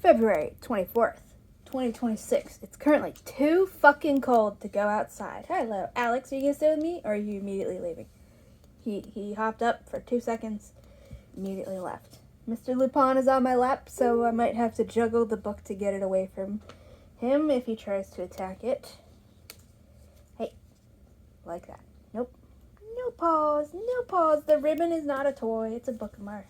February 24th, 2026. It's currently too fucking cold to go outside. Hello, Alex, are you gonna stay with me, or are you immediately leaving? He hopped up for 2 seconds, immediately left. Mr. Lupin is on my lap, so I might have to juggle the book to get it away from him if he tries to attack it. Hey, like that. Nope. No paws, no paws. The ribbon is not a toy, it's a bookmark.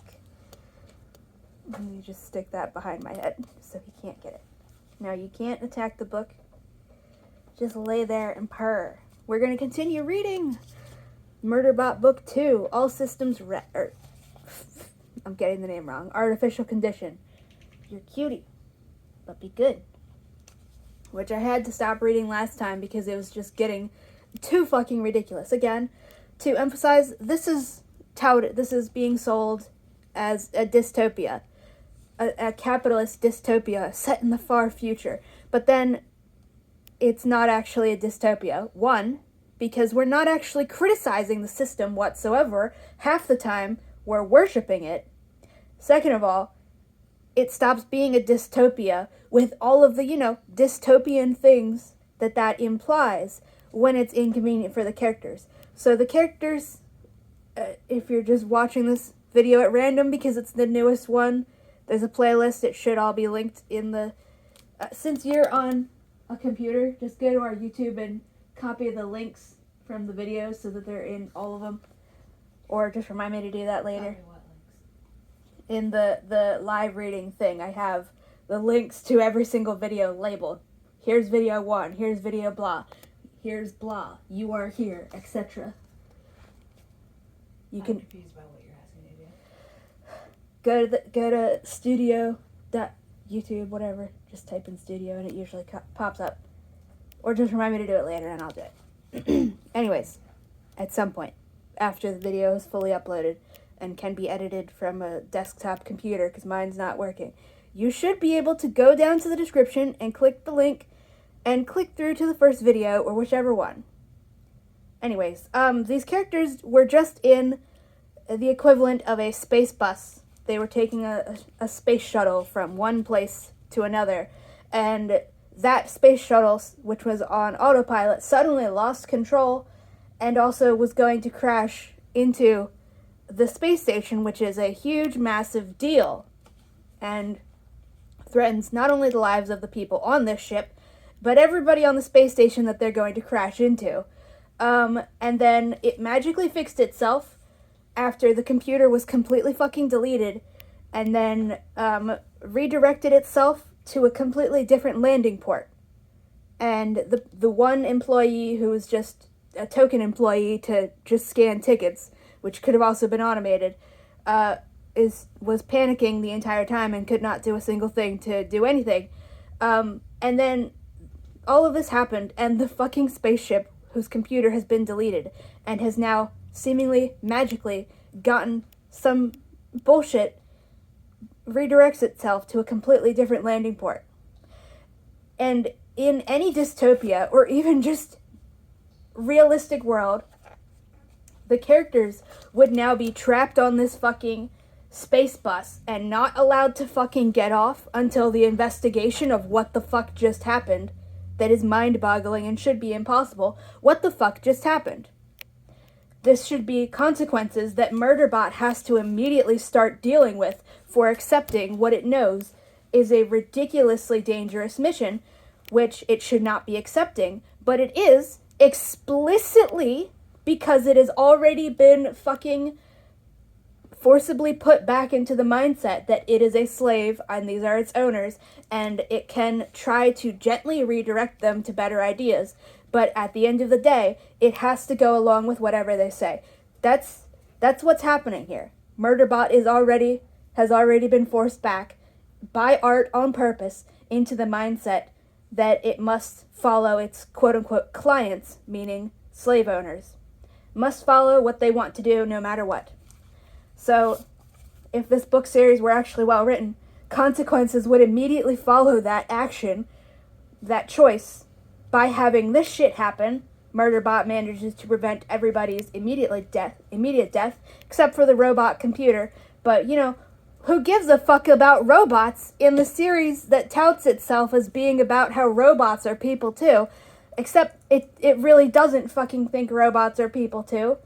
You just stick that behind my head so he can't get it. Now you can't attack the book. Just lay there and purr. We're going to continue reading Murderbot Book 2, All Systems I'm getting the name wrong. Artificial Condition. You're cutie, but be good. Which I had to stop reading last time because it was just getting too fucking ridiculous. Again, to emphasize, this is touted, this is being sold as a dystopia. A capitalist dystopia set in the far future. But then it's not actually a dystopia. One, because we're not actually criticizing the system whatsoever. Half the time, we're worshiping it. Second of all, it stops being a dystopia with all of the, dystopian things that implies when it's inconvenient for the characters. So the characters, if you're just watching this video at random because it's the newest one, there's a playlist. It should all be linked in the... since you're on a computer, just go to our YouTube and copy the links from the videos so that they're in all of them. Or just remind me to do that later. What links? In the live reading thing, I have the links to every single video labeled. Here's video 1, here's video blah, here's blah, you are here, etc. I'm confused by what you're asking me to do. Go to studio.youtube, whatever. Just type in studio and it usually pops up. Or just remind me to do it later and I'll do it. Anyways, at some point, after the video is fully uploaded and can be edited from a desktop computer because mine's not working, you should be able to go down to the description and click the link and click through to the first video or whichever one. Anyways, these characters were just in the equivalent of a space bus. They were taking a space shuttle from one place to another, and that space shuttle, which was on autopilot, suddenly lost control and also was going to crash into the space station, which is a huge, massive deal, and threatens not only the lives of the people on this ship, but everybody on the space station that they're going to crash into. And then it magically fixed itself after the computer was completely fucking deleted, and then redirected itself to a completely different landing port. And the one employee who was just a token employee to just scan tickets, which could have also been automated, was panicking the entire time and could not do a single thing to do anything. And then all of this happened, and the fucking spaceship, whose computer has been deleted and has now seemingly magically gotten some bullshit, redirects itself to a completely different landing port. And in any dystopia, or even just realistic world, the characters would now be trapped on this fucking space bus and not allowed to fucking get off until the investigation of what the fuck just happened. That is mind-boggling and should be impossible. What the fuck just happened? This should be consequences that Murderbot has to immediately start dealing with for accepting what it knows is a ridiculously dangerous mission, which it should not be accepting, but it is explicitly because it has already been fucking forcibly put back into the mindset that it is a slave and these are its owners, and it can try to gently redirect them to better ideas, but at the end of the day, it has to go along with whatever they say. That's what's happening here. Murderbot has already been forced back by art on purpose into the mindset that it must follow its quote-unquote clients, meaning slave owners. Must follow what they want to do no matter what. So, if this book series were actually well written, consequences would immediately follow that action, that choice. By having this shit happen, Murderbot manages to prevent everybody's immediate death, except for the robot computer. But, who gives a fuck about robots in the series that touts itself as being about how robots are people too? Except it really doesn't fucking think robots are people too.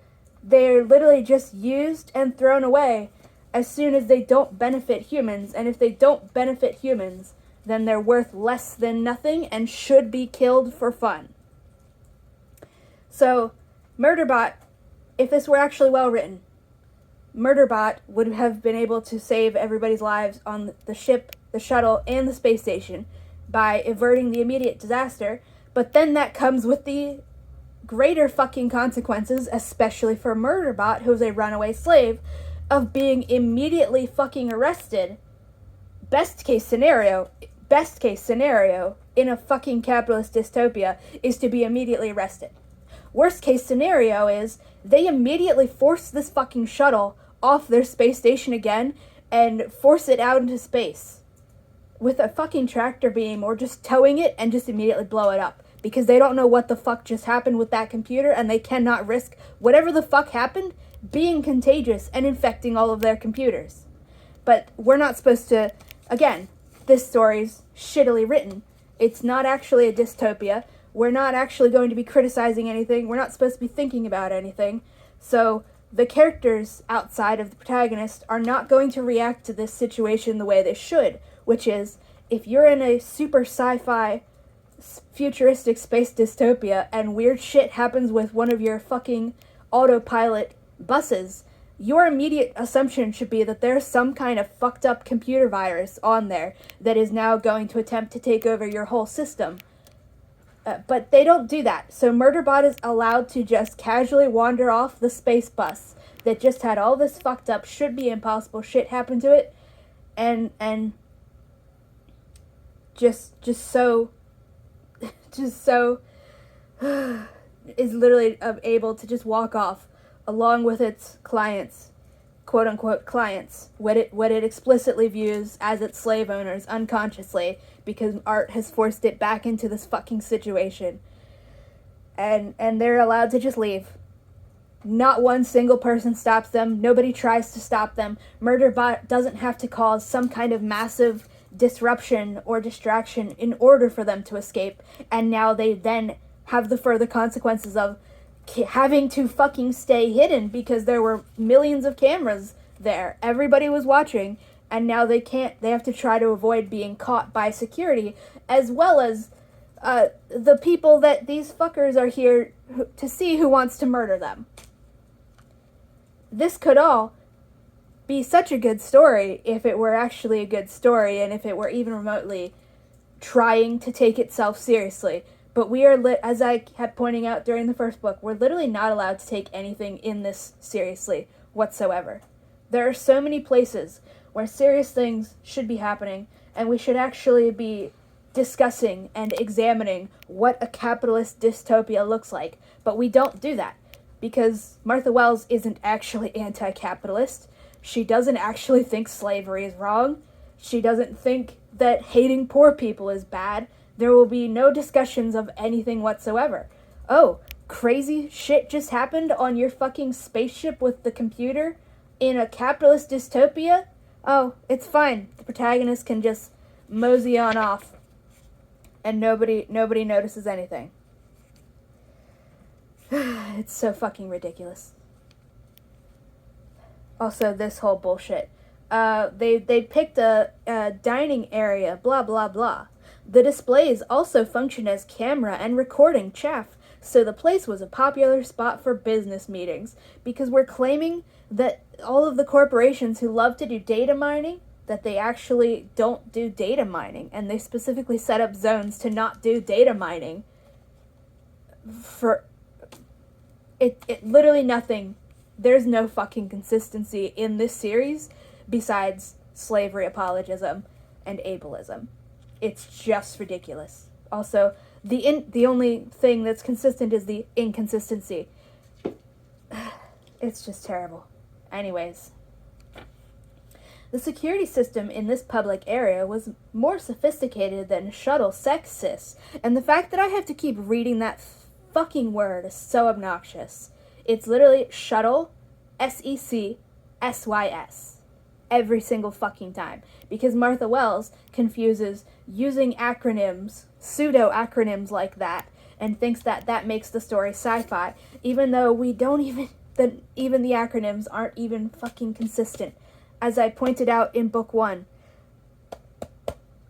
They're literally just used and thrown away as soon as they don't benefit humans. And if they don't benefit humans, then they're worth less than nothing and should be killed for fun. So, Murderbot, if this were actually well written, Murderbot would have been able to save everybody's lives on the ship, the shuttle, and the space station by averting the immediate disaster, but then that comes with the greater fucking consequences, especially for Murderbot, who's a runaway slave, of being immediately fucking arrested. Best case scenario in a fucking capitalist dystopia is to be immediately arrested. Worst case scenario is they immediately force this fucking shuttle off their space station again and force it out into space with a fucking tractor beam, or just towing it and just immediately blow it up, because they don't know what the fuck just happened with that computer, and they cannot risk whatever the fuck happened being contagious and infecting all of their computers. But we're not supposed to, again, this story's shittily written. It's not actually a dystopia. We're not actually going to be criticizing anything. We're not supposed to be thinking about anything. So the characters outside of the protagonist are not going to react to this situation the way they should, which is, if you're in a super sci-fi futuristic space dystopia and weird shit happens with one of your fucking autopilot buses, your immediate assumption should be that there's some kind of fucked up computer virus on there that is now going to attempt to take over your whole system. But they don't do that. So Murderbot is allowed to just casually wander off the space bus that just had all this fucked up, should be impossible shit happen to it, and just so is literally able to just walk off along with its clients, quote unquote clients, what it explicitly views as its slave owners unconsciously, because art has forced it back into this fucking situation. And they're allowed to just leave. Not one single person stops them. Nobody tries to stop them. Murderbot doesn't have to cause some kind of massive disruption or distraction in order for them to escape. And now they then have the further consequences of having to fucking stay hidden because there were millions of cameras there. Everybody was watching, and now they have to try to avoid being caught by security, as well as the people that these fuckers are here to see who wants to murder them. This could all be such a good story if it were actually a good story, and if it were even remotely trying to take itself seriously. But we are, as I kept pointing out during the first book, we're literally not allowed to take anything in this seriously whatsoever. There are so many places where serious things should be happening, and we should actually be discussing and examining what a capitalist dystopia looks like. But we don't do that, because Martha Wells isn't actually anti-capitalist. She doesn't actually think slavery is wrong. She doesn't think that hating poor people is bad. There will be no discussions of anything whatsoever. Oh, crazy shit just happened on your fucking spaceship with the computer in a capitalist dystopia? Oh, it's fine. The protagonist can just mosey on off, and nobody notices anything. It's so fucking ridiculous. Also, this whole bullshit. They picked a dining area, blah blah blah. The displays also function as camera and recording chaff, so the place was a popular spot for business meetings, because we're claiming that all of the corporations who love to do data mining, that they actually don't do data mining, and they specifically set up zones to not do data mining. For it literally nothing. There's no fucking consistency in this series besides slavery apologism and ableism. It's just ridiculous. Also, the only thing that's consistent is the inconsistency. It's just terrible. Anyways, the security system in this public area was more sophisticated than shuttle sexist, and the fact that I have to keep reading that fucking word is so obnoxious. It's literally shuttle, SECSYS. every single fucking time. Because Martha Wells confuses using acronyms, pseudo-acronyms like that, and thinks that that makes the story sci-fi, even though we don't even the acronyms aren't even fucking consistent. As I pointed out in book 1,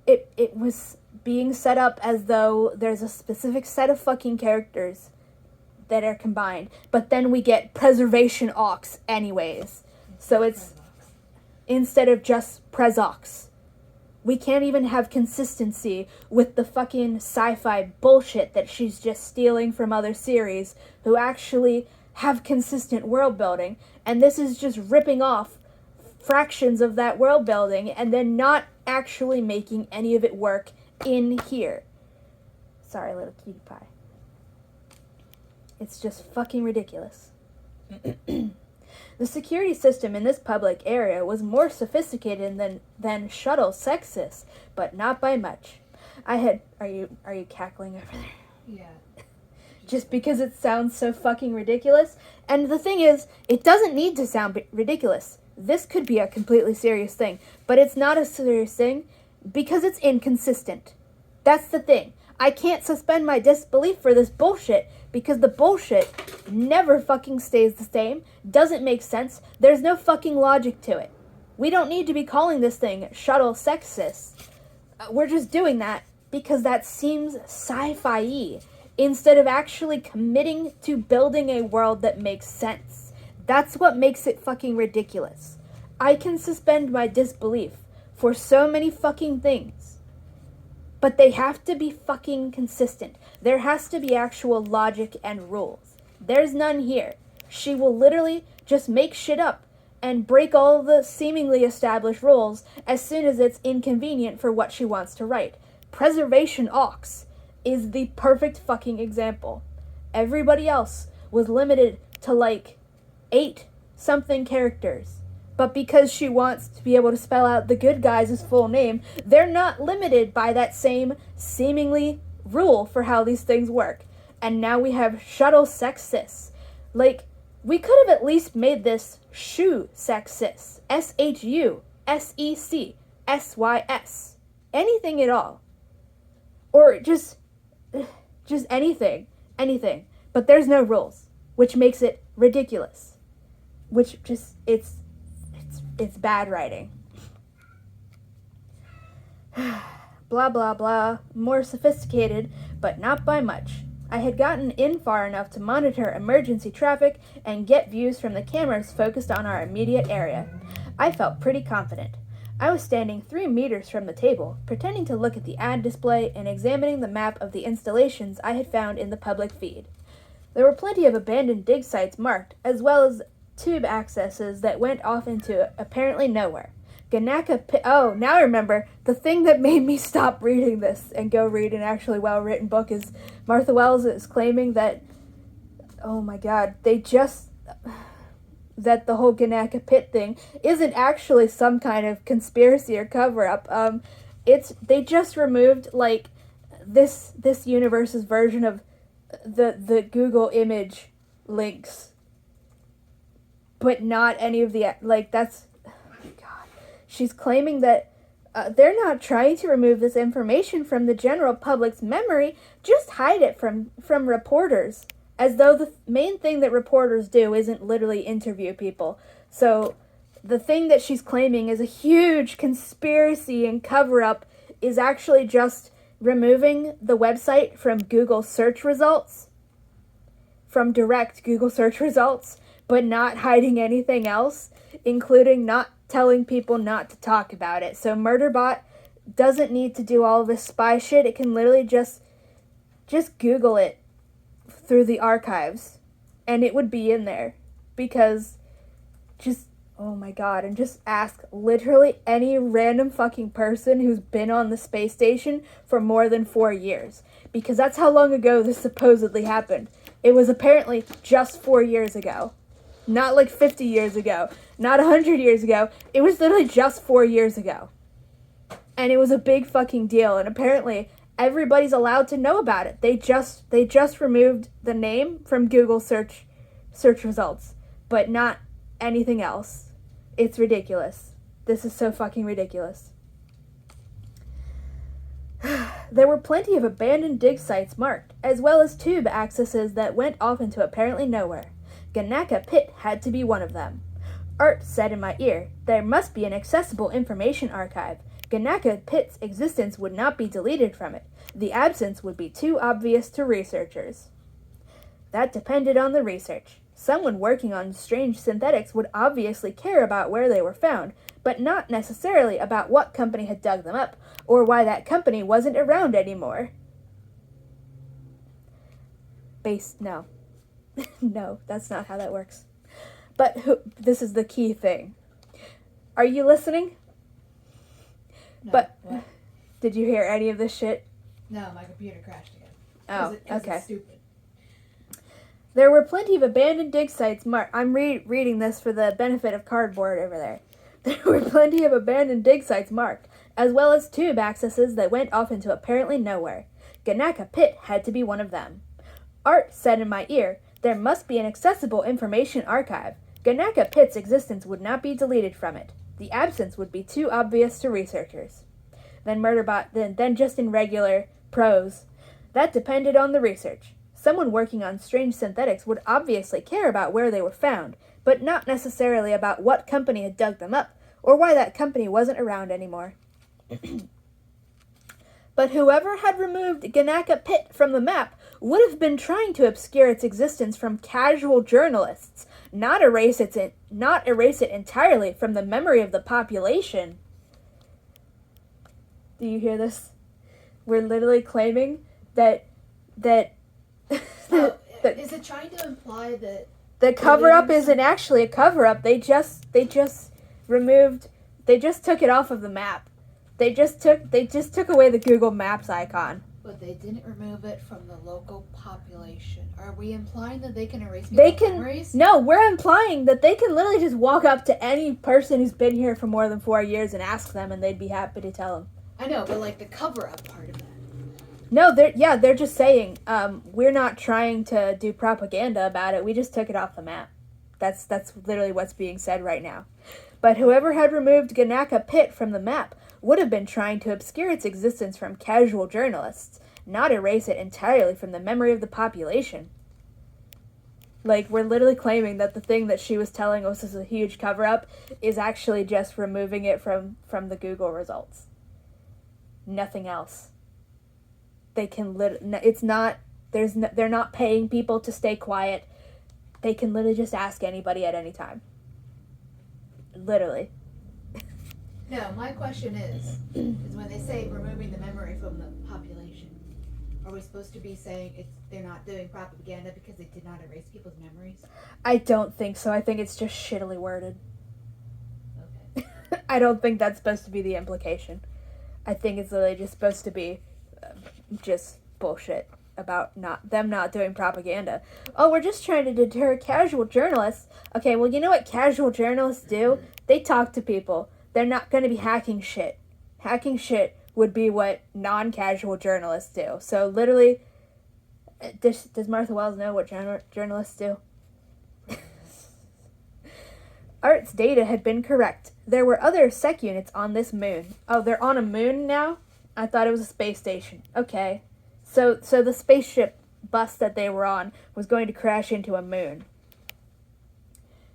it was being set up as though there's a specific set of fucking characters that are combined, but then we get preservation ox anyways. So it's instead of just Prezox. We can't even have consistency with the fucking sci-fi bullshit that she's just stealing from other series who actually have consistent world building, and this is just ripping off fractions of that world building and then not actually making any of it work in here. Sorry, little cutie pie. It's just fucking ridiculous. The security system in this public area was more sophisticated than shuttle sexist, but not by much. Are you cackling over there? Yeah. Just because it sounds so fucking ridiculous? And the thing is, it doesn't need to sound ridiculous. This could be a completely serious thing, but it's not a serious thing because it's inconsistent. That's the thing. I can't suspend my disbelief for this bullshit because the bullshit never fucking stays the same, doesn't make sense, there's no fucking logic to it. We don't need to be calling this thing shuttle sexist. We're just doing that because that seems sci-fi-y instead of actually committing to building a world that makes sense. That's what makes it fucking ridiculous. I can suspend my disbelief for so many fucking things, but they have to be fucking consistent. There has to be actual logic and rules. There's none here. She will literally just make shit up and break all the seemingly established rules as soon as it's inconvenient for what she wants to write. Preservation Ox is the perfect fucking example. Everybody else was limited to like 8 something characters. But because she wants to be able to spell out the good guy's full name, they're not limited by that same seemingly rule for how these things work. And now we have shuttle sexist. Like, we could have at least made this shoe sexist. SHUSECSYS. Anything at all. Or just anything. Anything. But there's no rules, which makes it ridiculous. Which just, it's bad writing. Blah, blah, blah. More sophisticated, but not by much. I had gotten in far enough to monitor emergency traffic and get views from the cameras focused on our immediate area. I felt pretty confident. I was standing 3 meters from the table, pretending to look at the ad display and examining the map of the installations I had found in the public feed. There were plenty of abandoned dig sites marked, as well as tube accesses that went off into apparently nowhere. Oh, now I remember. The thing that made me stop reading this and go read an actually well-written book is Martha Wells is claiming that, oh my god, that the whole Ganaka pit thing isn't actually some kind of conspiracy or cover-up. They just removed, like, this universe's version of the Google image links. But not any of the, like, that's, oh my god. She's claiming that they're not trying to remove this information from the general public's memory, just hide it from reporters. As though the main thing that reporters do isn't literally interview people. So, the thing that she's claiming is a huge conspiracy and cover-up is actually just removing the website from Google search results, from direct Google search results, but not hiding anything else, including not telling people not to talk about it. So Murderbot doesn't need to do all this spy shit. It can literally just Google it through the archives, and it would be in there. Because oh my god, and just ask literally any random fucking person who's been on the space station for more than 4 years. Because that's how long ago this supposedly happened. It was apparently just 4 years ago. Not like 50 years ago. Not 100 years ago. It was literally just 4 years ago. And it was a big fucking deal. And apparently everybody's allowed to know about it. They just removed the name from Google search results. But not anything else. It's ridiculous. This is so fucking ridiculous. There were plenty of abandoned dig sites marked, as well as tube accesses that went off into apparently nowhere. Ganaka Pit had to be one of them. Art said in my ear, there must be an accessible information archive. Ganaka Pit's existence would not be deleted from it. The absence would be too obvious to researchers. That depended on the research. Someone working on strange synthetics would obviously care about where they were found, but not necessarily about what company had dug them up, or why that company wasn't around anymore. No. No, that's not how that works. But this is the key thing. Are you listening? No, But what? did you hear any of this shit? No, my computer crashed again. Oh, okay. It's stupid. There were plenty of abandoned dig sites marked. I'm reading this for the benefit of cardboard over there. There were plenty of abandoned dig sites marked, as well as tube accesses that went off into apparently nowhere. Ganaka Pit had to be one of them. Art said in my ear, there must be an accessible information archive. Ganaka Pit's existence would not be deleted from it. The absence would be too obvious to researchers. Then Murderbot, then just in regular prose. That depended on the research. Someone working on strange synthetics would obviously care about where they were found, but not necessarily about what company had dug them up, or why that company wasn't around anymore. But whoever had removed Ganaka Pit from the map would have been trying to obscure its existence from casual journalists, not erase it entirely from the memory of the population. Do you hear this? We're literally claiming that Is it trying to imply that the cover-up isn't actually a cover-up. They just took it off of the map. They just took away the Google Maps icon. But they didn't remove it from the local population? Are we implying that they can erase people's memories? No, we're implying that they can literally just walk up to any person who's been here for more than 4 years and ask them, and they'd be happy to tell them. I know, but like the cover-up part of that. No, they're just saying, we're not trying to do propaganda about it. We just took it off the map. That's literally what's being said right now. But whoever had removed Ganaka Pit from the map would have been trying to obscure its existence from casual journalists, not erase it entirely from the memory of the population. Like, we're literally claiming that the thing that she was telling us is a huge cover-up is actually just removing it from the Google results. Nothing else. They can they're not paying people to stay quiet. They can literally just ask anybody at any time. Literally. No, my question is when they say removing the memory from the population, are we supposed to be saying they're not doing propaganda because they did not erase people's memories? I don't think so. I think it's just shittily worded. Okay. I don't think that's supposed to be the implication. I think it's literally just supposed to be just bullshit about them not doing propaganda. Oh, we're just trying to deter casual journalists. Okay, well, you know what casual journalists do? They talk to people. They're not going to be hacking shit. Hacking shit would be what non-casual journalists do. So literally, does Martha Wells know what journalists do? Art's data had been correct. There were other sec units on this moon. Oh, they're on a moon now? I thought it was a space station. Okay. So the spaceship bus that they were on was going to crash into a moon.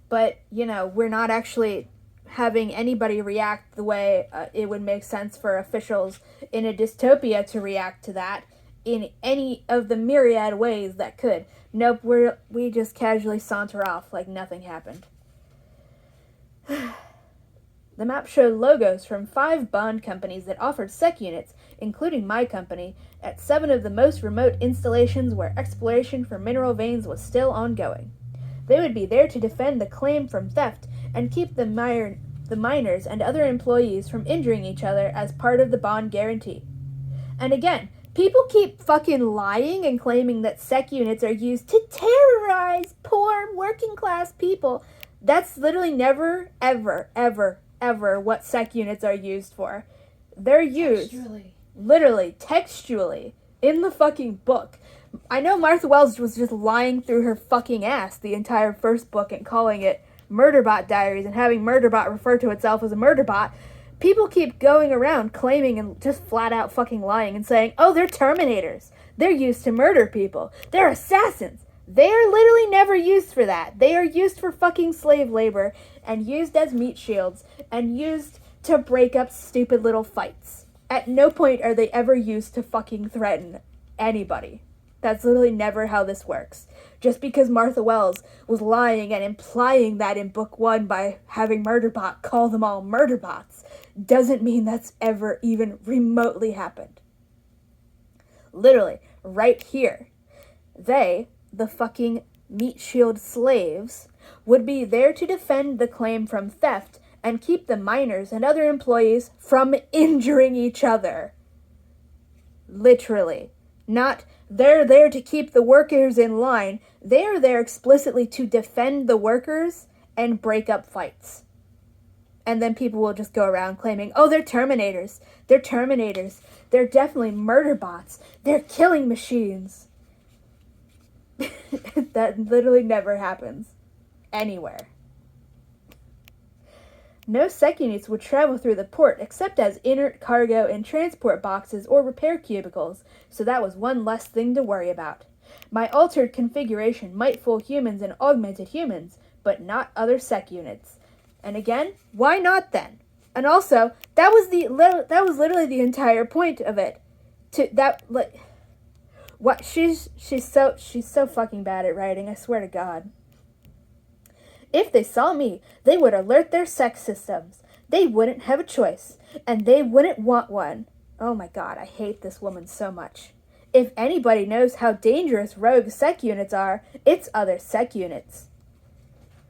But, we're not actually having anybody react the way it would make sense for officials in a dystopia to react to that in any of the myriad ways that could. Nope, we just casually saunter off like nothing happened. The map showed logos from 5 bond companies that offered sec units, including my company, at 7 of the most remote installations where exploration for mineral veins was still ongoing. They would be there to defend the claim from theft and keep the miners and other employees from injuring each other as part of the bond guarantee. And again, people keep fucking lying and claiming that sec units are used to terrorize poor working class people. That's literally never, ever, ever, ever what sec units are used for. They're used literally, textually, in the fucking book. I know Martha Wells was just lying through her fucking ass the entire first book and calling it Murderbot Diaries and having Murderbot refer to itself as a murderbot, people keep going around claiming and just flat out fucking lying and saying, oh, they're Terminators. They're used to murder people. They're assassins. They are literally never used for that. They are used for fucking slave labor and used as meat shields and used to break up stupid little fights. At no point are they ever used to fucking threaten anybody. That's literally never how this works. Just because Martha Wells was lying and implying that in book 1 by having Murderbot call them all murderbots doesn't mean that's ever even remotely happened. Literally, right here, they, the fucking meat shield slaves, would be there to defend the claim from theft and keep the miners and other employees from injuring each other. Literally. Not, they're there to keep the workers in line. They are there explicitly to defend the workers and break up fights. And then people will just go around claiming, oh, they're Terminators. They're Terminators. They're definitely murder bots. They're killing machines. That literally never happens. Anywhere. No sec units would travel through the port except as inert cargo in transport boxes or repair cubicles, so that was one less thing to worry about. My altered configuration might fool humans and augmented humans, but not other sec units. And again, why not then? And also, that was literally the entire point of it. She's so fucking bad at writing, I swear to God. If they saw me, they would alert their sex systems. They wouldn't have a choice, and they wouldn't want one. Oh my God, I hate this woman so much. If anybody knows how dangerous rogue sec units are, it's other sec units.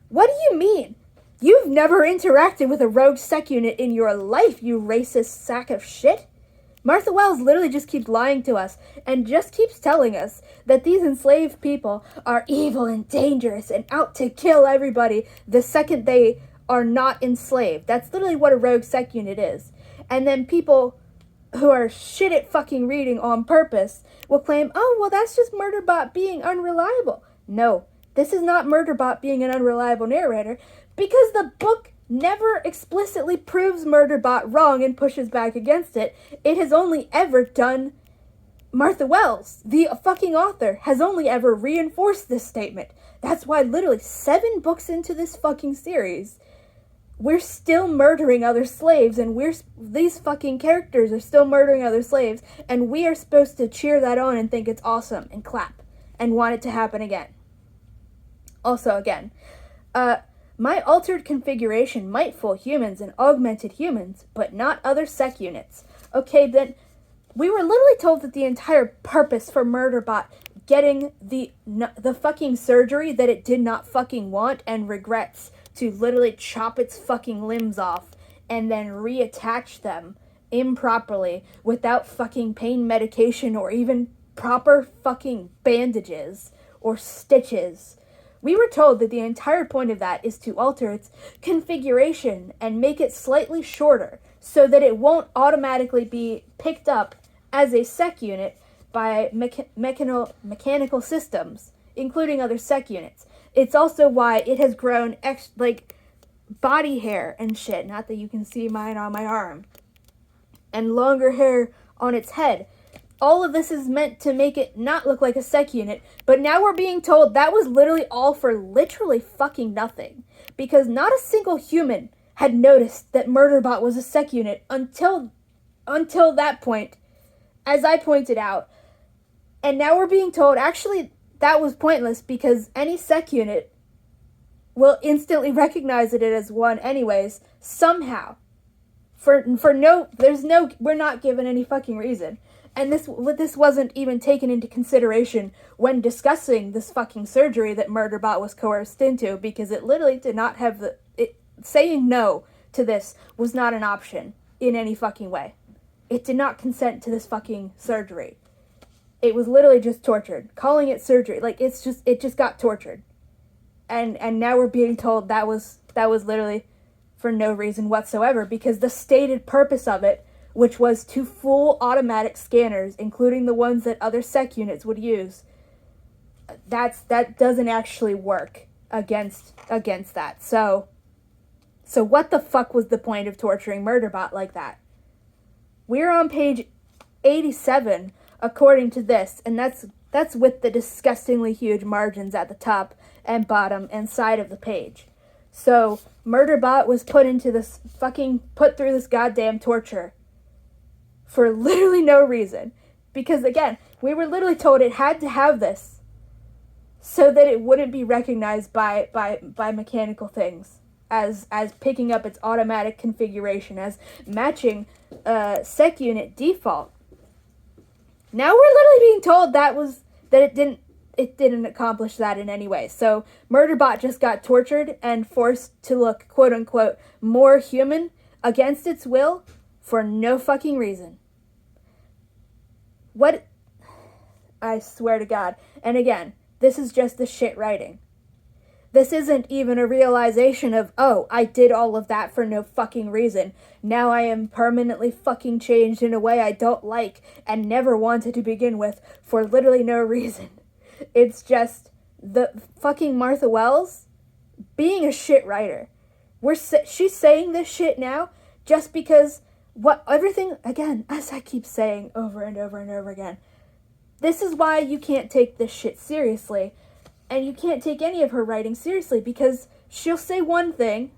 What do you mean? You've never interacted with a rogue sec unit in your life, you racist sack of shit. Martha Wells literally just keeps lying to us and just keeps telling us that these enslaved people are evil and dangerous and out to kill everybody the second they are not enslaved. That's literally what a rogue sec unit is. And then people who are shit at fucking reading on purpose will claim, oh, well, that's just Murderbot being unreliable. No, this is not Murderbot being an unreliable narrator because the book never explicitly proves Murderbot wrong and pushes back against it. It has only ever done... Martha Wells, the fucking author, has only ever reinforced this statement. That's why literally 7 books into this fucking series, we're still murdering other slaves, and these fucking characters are still murdering other slaves, and we are supposed to cheer that on and think it's awesome and clap and want it to happen again. Also, again, my altered configuration might fool humans and augmented humans, but not other sec units. Okay, then, we were literally told that the entire purpose for Murderbot getting the fucking surgery that it did not fucking want and regrets to literally chop its fucking limbs off and then reattach them improperly without fucking pain medication or even proper fucking bandages or stitches. We were told that the entire point of that is to alter its configuration and make it slightly shorter so that it won't automatically be picked up as a sec unit by mechanical systems, including other sec units. It's also why it has grown body hair and shit, not that you can see mine on my arm, and longer hair on its head. All of this is meant to make it not look like a sec unit, but now we're being told that was literally all for literally fucking nothing. Because not a single human had noticed that Murderbot was a sec unit until that point, as I pointed out. And now we're being told, actually, that was pointless because any sec unit will instantly recognize it as one anyways, somehow. We're not given any fucking reason. And this wasn't even taken into consideration when discussing this fucking surgery that Murderbot was coerced into, because it literally did not have saying no to this was not an option in any fucking way. It did not consent to this fucking surgery. It was literally just tortured. Calling it surgery, it just got tortured. And now we're being told that was literally for no reason whatsoever, because the stated purpose of it, which was to fool automatic scanners, including the ones that other sec units would use, that doesn't actually work against that. So what the fuck was the point of torturing Murderbot like that? We're on page 87 according to this, and that's with the disgustingly huge margins at the top and bottom and side of the page. So Murderbot was put through this goddamn torture for literally no reason. Because again, we were literally told it had to have this so that it wouldn't be recognized by mechanical things as picking up its automatic configuration, as matching sec unit default. Now we're literally being told that it didn't accomplish that in any way. So Murderbot just got tortured and forced to look quote unquote more human against its will for no fucking reason. What? I swear to God. And again, this is just the shit writing. This isn't even a realization of, oh, I did all of that for no fucking reason. Now I am permanently fucking changed in a way I don't like and never wanted to begin with for literally no reason. It's just the fucking Martha Wells being a shit writer. She's saying this shit now just because everything, again, as I keep saying over and over and over again, this is why you can't take this shit seriously. And you can't take any of her writing seriously because she'll say one thing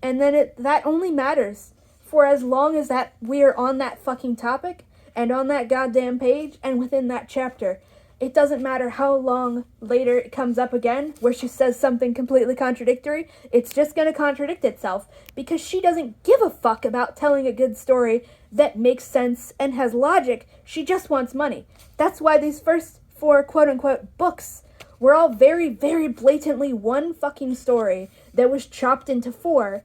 and then that only matters for as long as that we are on that fucking topic and on that goddamn page and within that chapter. It doesn't matter how long later it comes up again where she says something completely contradictory. It's just going to contradict itself because she doesn't give a fuck about telling a good story that makes sense and has logic. She just wants money. That's why these first 4 quote-unquote books were all very, very blatantly one fucking story that was chopped into 4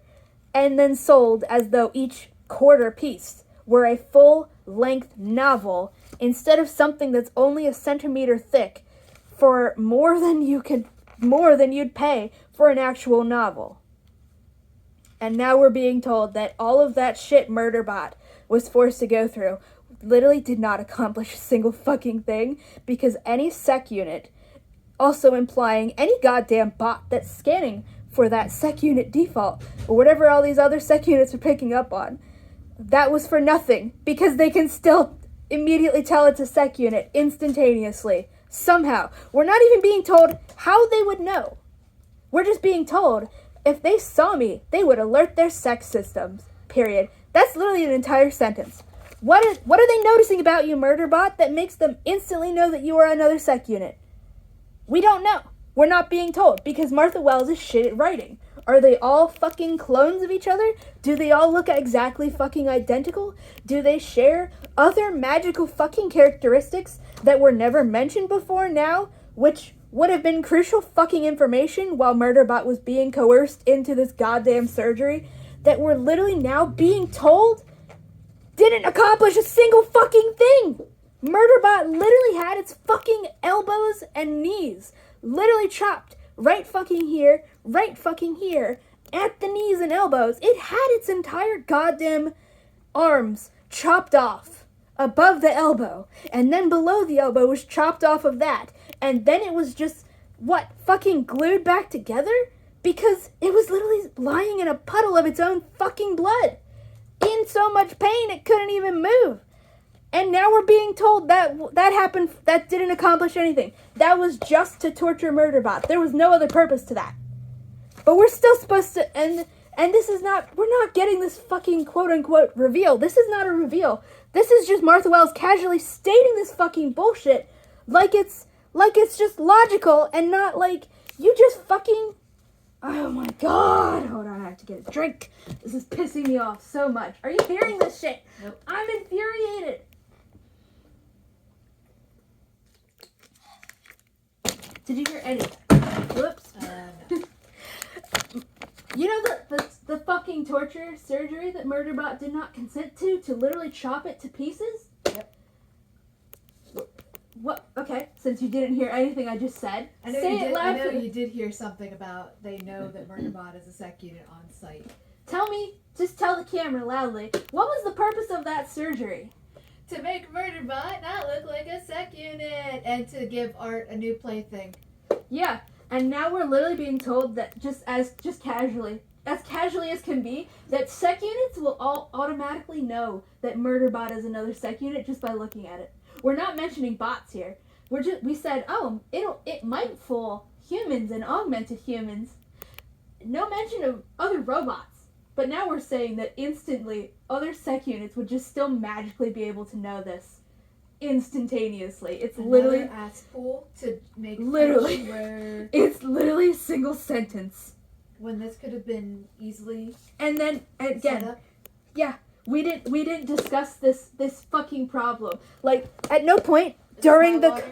and then sold as though each quarter piece were a full-length novel instead of something that's only a centimeter thick for more than you'd pay for an actual novel. And now we're being told that all of that shit Murderbot was forced to go through literally did not accomplish a single fucking thing because any sec unit, also implying any goddamn bot that's scanning for that sec unit default or whatever all these other sec units are picking up on, that was for nothing because they can still immediately tell it's a sec unit instantaneously. Somehow. We're not even being told how they would know. We're just being told if they saw me, they would alert their sec systems. Period. That's literally an entire sentence. What are they noticing about you, Murderbot, that makes them instantly know that you are another sec unit? We don't know. We're not being told because Martha Wells is shit at writing. Are they all fucking clones of each other? Do they all look exactly fucking identical? Do they share other magical fucking characteristics that were never mentioned before now, which would have been crucial fucking information while Murderbot was being coerced into this goddamn surgery that we're literally now being told didn't accomplish a single fucking thing? Murderbot literally had its fucking elbows and knees literally chopped right fucking here, at the knees and elbows. It had its entire goddamn arms chopped off above the elbow, and then below the elbow was chopped off of that, and then it was just, fucking glued back together? Because it was literally lying in a puddle of its own fucking blood. In so much pain it couldn't even move. And now we're being told that happened, that didn't accomplish anything. That was just to torture Murderbot. There was no other purpose to that. But we're still supposed to, and this is not, we're not getting this fucking quote-unquote reveal. This is not a reveal. This is just Martha Wells casually stating this fucking bullshit like it's just logical and not like, you just fucking, oh my god. Hold on, I have to get a drink. This is pissing me off so much. Are you hearing this shit? Nope. I'm infuriated. Did you hear anything? Whoops. No. You know the fucking torture surgery that Murderbot did not consent to literally chop it to pieces? Yep. What? Okay, since you didn't hear anything I just said, say it loud. I know you did hear something about they know that Murderbot is a sec unit on site. Just tell the camera loudly, what was the purpose of that surgery? To make Murderbot not look like a sec unit and to give Art a new plaything. Yeah, And now we're literally being told that just casually as can be, that sec units will all automatically know that Murderbot is another sec unit just by looking at it. We're not mentioning bots here. We said, oh, it might fool humans and augmented humans. No mention of other robots. But now we're saying that instantly other sec units would just still magically be able to know this instantaneously. It's another literally ass pool to make literally where it's literally a single sentence. when this could have been easily And then set again, up. yeah, we didn't discuss this fucking problem. Like at no point during the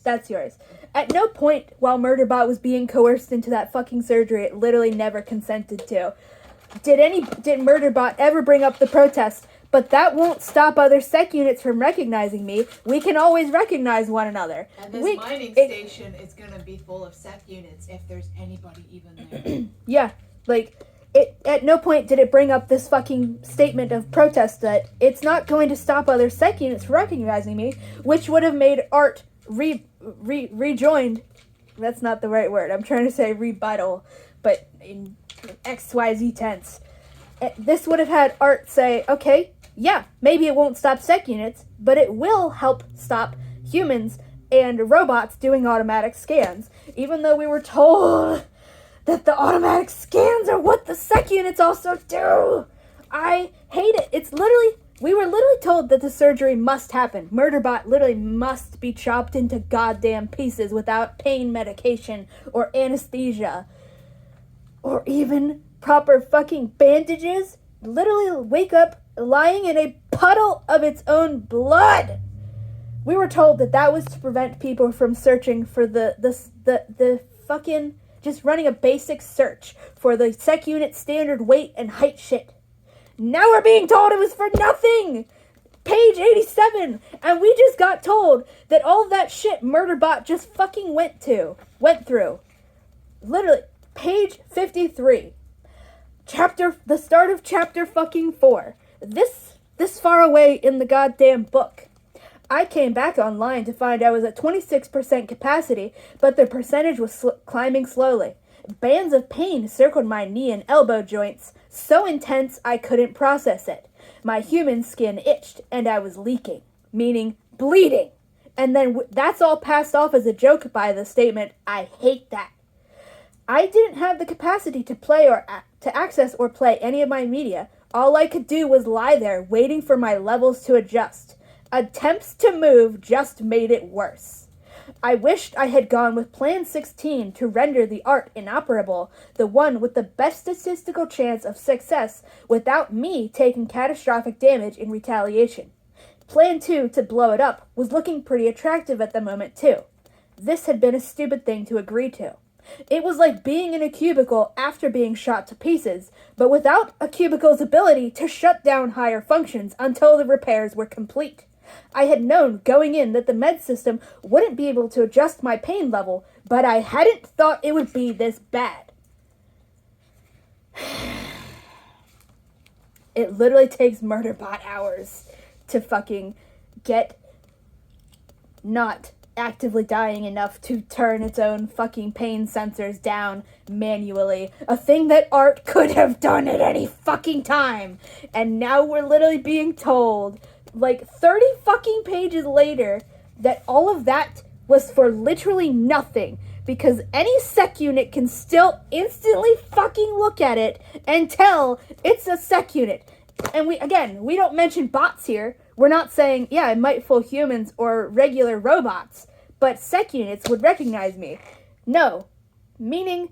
that's yours. At no point while Murderbot was being coerced into that fucking surgery, it literally never consented to. Did Murderbot ever bring up the protest? But that won't stop other sec units from recognizing me. We can always recognize one another. And this mining station is gonna be full of sec units if there's anybody even there. Yeah, like at no point did it bring up this fucking statement of protest that it's not going to stop other sec units from recognizing me, which would have made Art rejoined. That's not the right word. I'm trying to say rebuttal, but in XYZ tense. This would have had Art say, okay, yeah, maybe it won't stop sec units, but it will help stop humans and robots doing automatic scans, even though we were told that the automatic scans are what the sec units also do. I hate it. We were literally told that the surgery must happen. Murderbot literally must be chopped into goddamn pieces without pain medication or anesthesia. Or even proper fucking bandages. Literally wake up lying in a puddle of its own blood. We were told that was to prevent people from searching for the fucking, just running a basic search for the sec unit standard weight and height shit. Now we're being told it was for nothing. Page 87. And we just got told that all of that shit Murderbot just fucking went through. Literally. Page 53. The start of chapter fucking 4. This far away in the goddamn book. I came back online to find I was at 26% capacity, but the percentage was climbing slowly. Bands of pain circled my knee and elbow joints, so intense I couldn't process it. My human skin itched, and I was leaking, meaning bleeding. And then that's all passed off as a joke by the statement, I hate that. I didn't have the capacity to play or to access or play any of my media. All I could do was lie there, waiting for my levels to adjust. Attempts to move just made it worse. I wished I had gone with Plan 16 to render the art inoperable, the one with the best statistical chance of success without me taking catastrophic damage in retaliation. Plan 2 to blow it up was looking pretty attractive at the moment too. This had been a stupid thing to agree to. It was like being in a cubicle after being shot to pieces, but without a cubicle's ability to shut down higher functions until the repairs were complete. I had known going in that the med system wouldn't be able to adjust my pain level, but I hadn't thought it would be this bad. It literally takes Murderbot hours to fucking get not actively dying enough to turn its own fucking pain sensors down manually. A thing that Art could have done at any fucking time. And now we're literally being told, like 30 fucking pages later, that all of that was for literally nothing. Because any sec unit can still instantly fucking look at it and tell it's a sec unit. And we don't mention bots here. We're not saying, yeah, it might fool humans or regular robots, but sec units would recognize me. No. Meaning,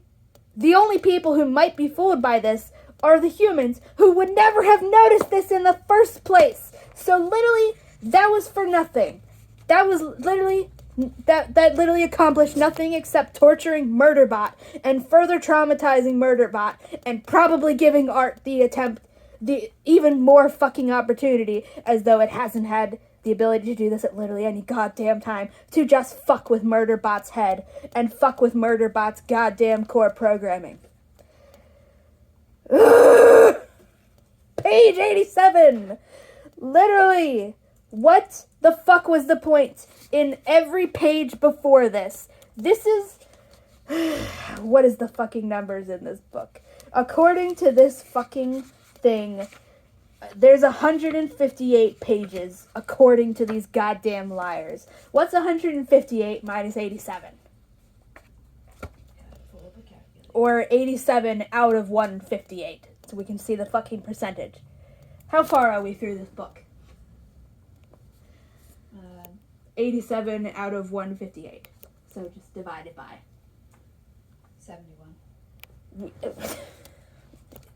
the only people who might be fooled by this are the humans who would never have noticed this in the first place. So literally, that was for nothing. That was literally, that literally accomplished nothing except torturing Murderbot and further traumatizing Murderbot and probably giving Art the even more fucking opportunity, as though it hasn't had the ability to do this at literally any goddamn time, to just fuck with Murderbot's head and fuck with Murderbot's goddamn core programming. Ugh! Page 87! Literally, what the fuck was the point in every page before this? This is... What is the fucking numbers in this book? According to this fucking thing, there's 158 pages, according to these goddamn liars. What's 158 minus 87? Or 87 out of 158, so we can see the fucking percentage. How far are we through this book? 87 out of 158. So just divide it by 71.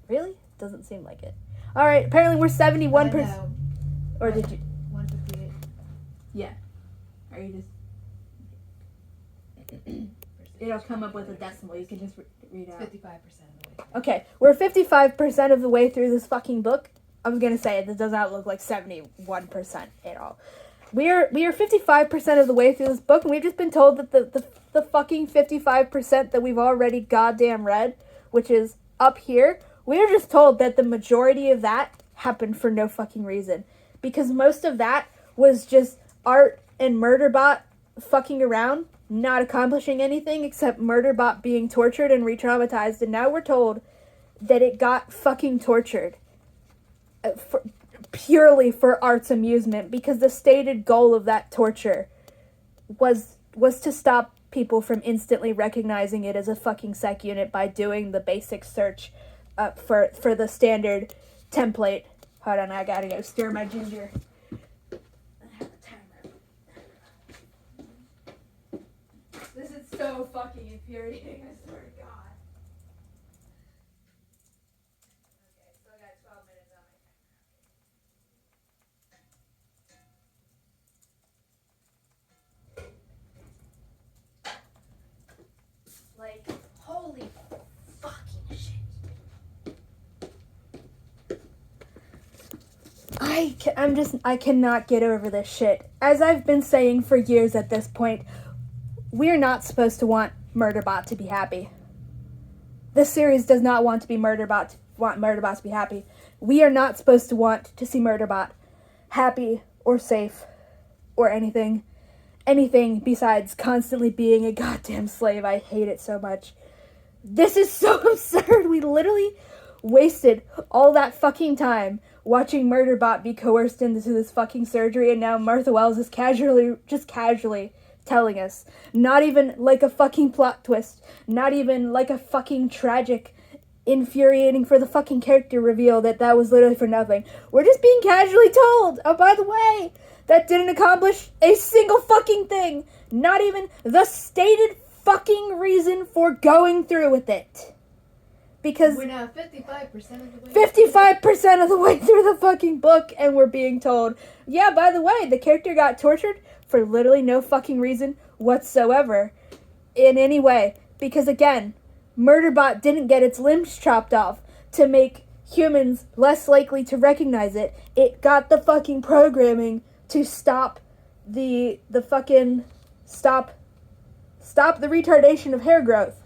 Really? Doesn't seem like it. All right. Apparently we're 71%. Or did you? 158. Yeah. Are you just? It'll come up with a decimal. You can just read out. 55% of the way through. Okay, we're 55% of the way through this fucking book. I was gonna say it does not look like 71% at all. We are 55% of the way through this book, and we've just been told that the fucking 55% that we've already goddamn read, which is up here, we are just told that the majority of that happened for no fucking reason. Because most of that was just Art and Murderbot fucking around, not accomplishing anything except Murderbot being tortured and re-traumatized, and now we're told that it got fucking tortured. Purely for Art's amusement, because the stated goal of that torture was to stop people from instantly recognizing it as a fucking sec unit by doing the basic search for the standard template. Hold on, I gotta go stir my ginger. I have a timer. This is so fucking infuriating, I swear to God. Okay, still got 12 minutes on my timer. Like, holy fucking shit. I cannot get over this shit. As I've been saying for years at this point, we're not supposed to want Murderbot to be happy. This series does not want Murderbot to be happy. We are not supposed to want to see Murderbot happy or safe or anything besides constantly being a goddamn slave. I hate it so much. This is so absurd. We literally wasted all that fucking time watching Murderbot be coerced into this fucking surgery, and now Martha Wells is casually telling us, not even like a fucking plot twist, not even like a fucking tragic, infuriating for the fucking character reveal that was literally for nothing. We're just being casually told, oh, by the way, that didn't accomplish a single fucking thing. Not even the stated fucking reason for going through with it. Because we're now 55% of the way. 55% of the way through the fucking book, and we're being told, yeah, by the way, the character got tortured for literally no fucking reason whatsoever in any way. Because again, Murderbot didn't get its limbs chopped off to make humans less likely to recognize it. It got the fucking programming to stop the fucking stop the retardation of hair growth.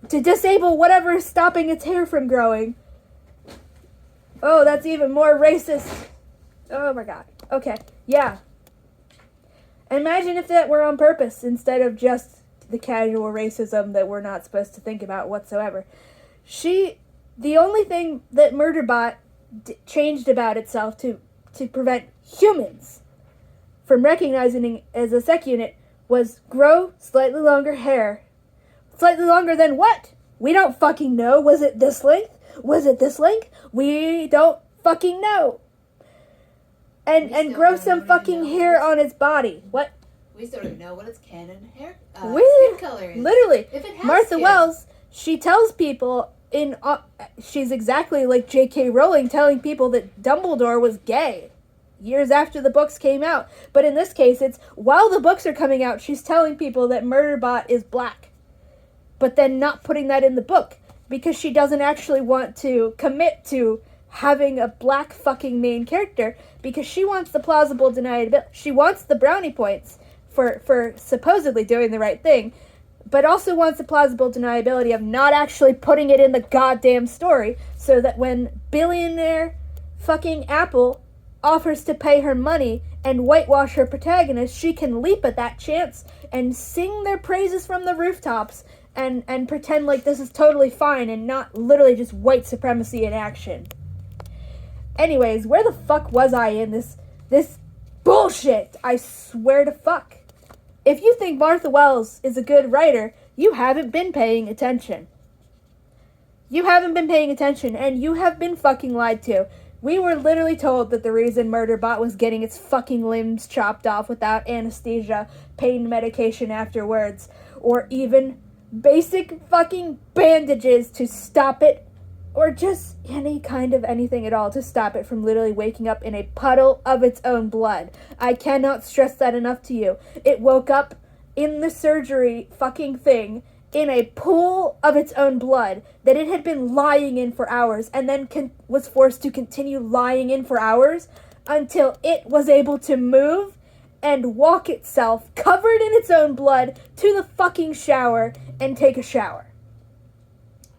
To disable whatever is stopping its hair from growing. Oh, that's even more racist. Oh my god. Okay, yeah. Imagine if that were on purpose instead of just the casual racism that we're not supposed to think about whatsoever. The only thing that Murderbot changed about itself to prevent humans from recognizing it as a sec unit was grow slightly longer hair. Slightly longer than what? We don't fucking know. Was it this length? Was it this length? We don't fucking know. And grow some fucking hair on its body. What? We still don't know what its canon hair skin color is. Literally. If it has Martha skin. Wells, she tells people she's exactly like J.K. Rowling telling people that Dumbledore was gay years after the books came out. But in this case, it's while the books are coming out, she's telling people that Murderbot is black. But then not putting that in the book because she doesn't actually want to commit to having a black fucking main character because she wants the plausible deniability. She wants the brownie points for supposedly doing the right thing, but also wants the plausible deniability of not actually putting it in the goddamn story so that when billionaire fucking Apple offers to pay her money and whitewash her protagonist, she can leap at that chance and sing their praises from the rooftops and pretend like this is totally fine and not literally just white supremacy in action. Anyways, where the fuck was I in this bullshit? I swear to fuck. If you think Martha Wells is a good writer, you haven't been paying attention. You haven't been paying attention, and you have been fucking lied to. We were literally told that the reason Murderbot was getting its fucking limbs chopped off without anesthesia, pain medication afterwards, or even basic fucking bandages to stop it, or just any kind of anything at all to stop it from literally waking up in a puddle of its own blood. I cannot stress that enough to you. It woke up in the surgery fucking thing in a pool of its own blood that it had been lying in for hours, and then was forced to continue lying in for hours until it was able to move and walk itself, covered in its own blood, to the fucking shower and take a shower.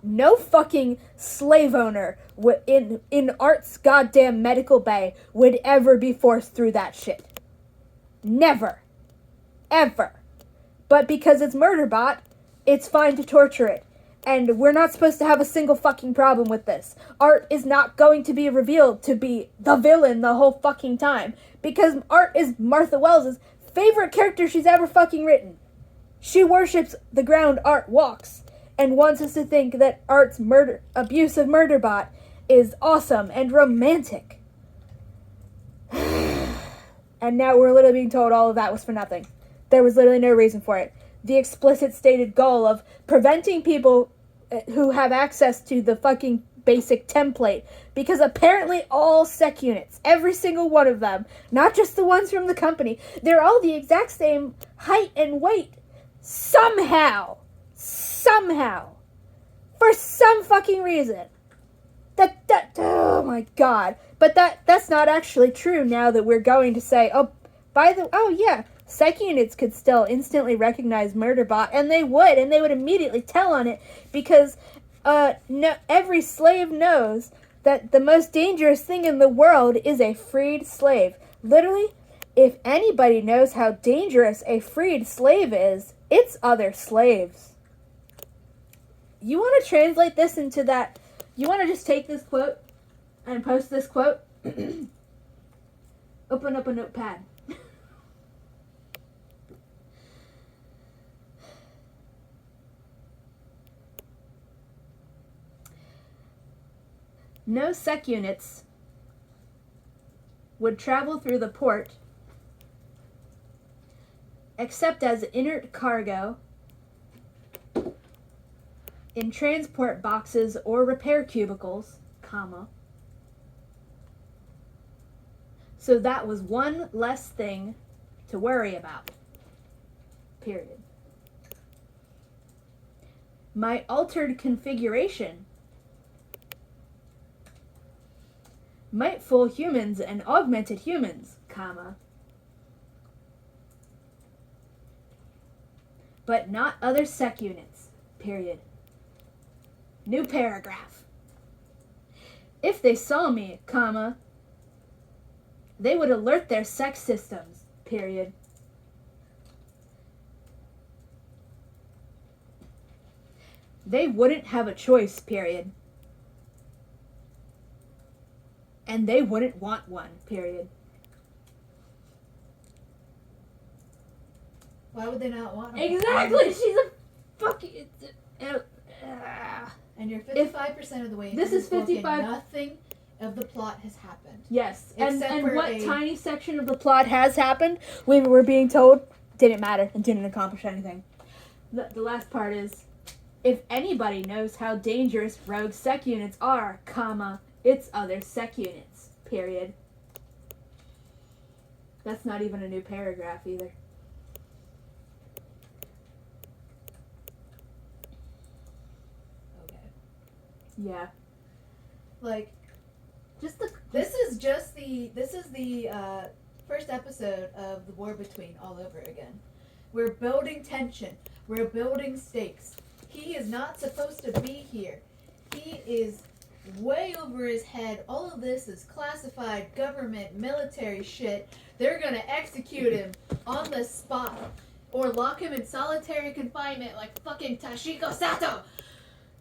No fucking slave owner in Art's goddamn medical bay would ever be forced through that shit. Never. Ever. But because it's Murderbot, it's fine to torture it. And we're not supposed to have a single fucking problem with this. Art is not going to be revealed to be the villain the whole fucking time. Because Art is Martha Wells' favorite character she's ever fucking written. She worships the ground Art walks and wants us to think that Art's abuse of Murderbot is awesome and romantic. And now we're literally being told all of that was for nothing. There was literally no reason for it. The explicit stated goal of preventing people who have access to the fucking basic template, because apparently all sec units, every single one of them, not just the ones from the company, they're all the exact same height and weight. Somehow, for some fucking reason. Oh my god. But that's not actually true now that we're going to say, sec units could still instantly recognize Murderbot, and they would immediately tell on it, because every slave knows that the most dangerous thing in the world is a freed slave. Literally, if anybody knows how dangerous a freed slave is, it's other slaves. You want to translate this into that? You want to just take this quote and post this quote? Open up a notepad. No sec units would travel through the port except as inert cargo in transport boxes or repair cubicles, comma. So that was one less thing to worry about. Period. My altered configuration might fool humans and augmented humans, comma, but not other sec units, period. New paragraph. If they saw me, comma, they would alert their sex systems, period. They wouldn't have a choice, period. And they wouldn't want one, period. Why would they not want one? Exactly! She's a fucking... And you're 55% of the way into this is 55. Nothing of the plot has happened. Yes, and what a tiny section of the plot has happened, we were being told, didn't matter and didn't accomplish anything. The last part is, if anybody knows how dangerous rogue sec units are, comma, it's other sec units, period. That's not even a new paragraph either. Okay. Yeah. Like, just the... This is the first episode of The War Between all over again. We're building tension. We're building stakes. He is not supposed to be here. He is way over his head. All of this is classified government military shit. They're gonna execute him on the spot or lock him in solitary confinement like fucking Tashiko Sato.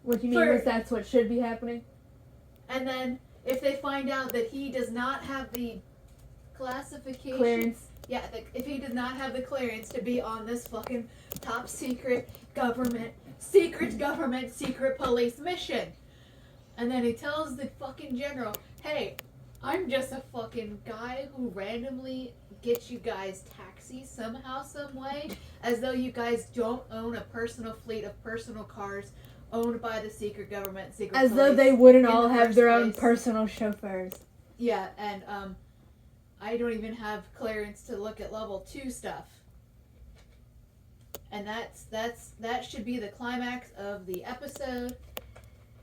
What you mean is that's what should be happening? And then if they find out that he does not have the classification Clearance. Yeah, if he does not have the clearance to be on this fucking top secret government police mission. And then he tells the fucking general, hey, I'm just a fucking guy who randomly gets you guys taxis somehow, some way, as though you guys don't own a personal fleet of personal cars owned by the secret government, secret As police though they wouldn't all the have first their own place. personal chauffeurs. Yeah, and I don't even have clearance to look at level 2 stuff. And that should be the climax of the episode.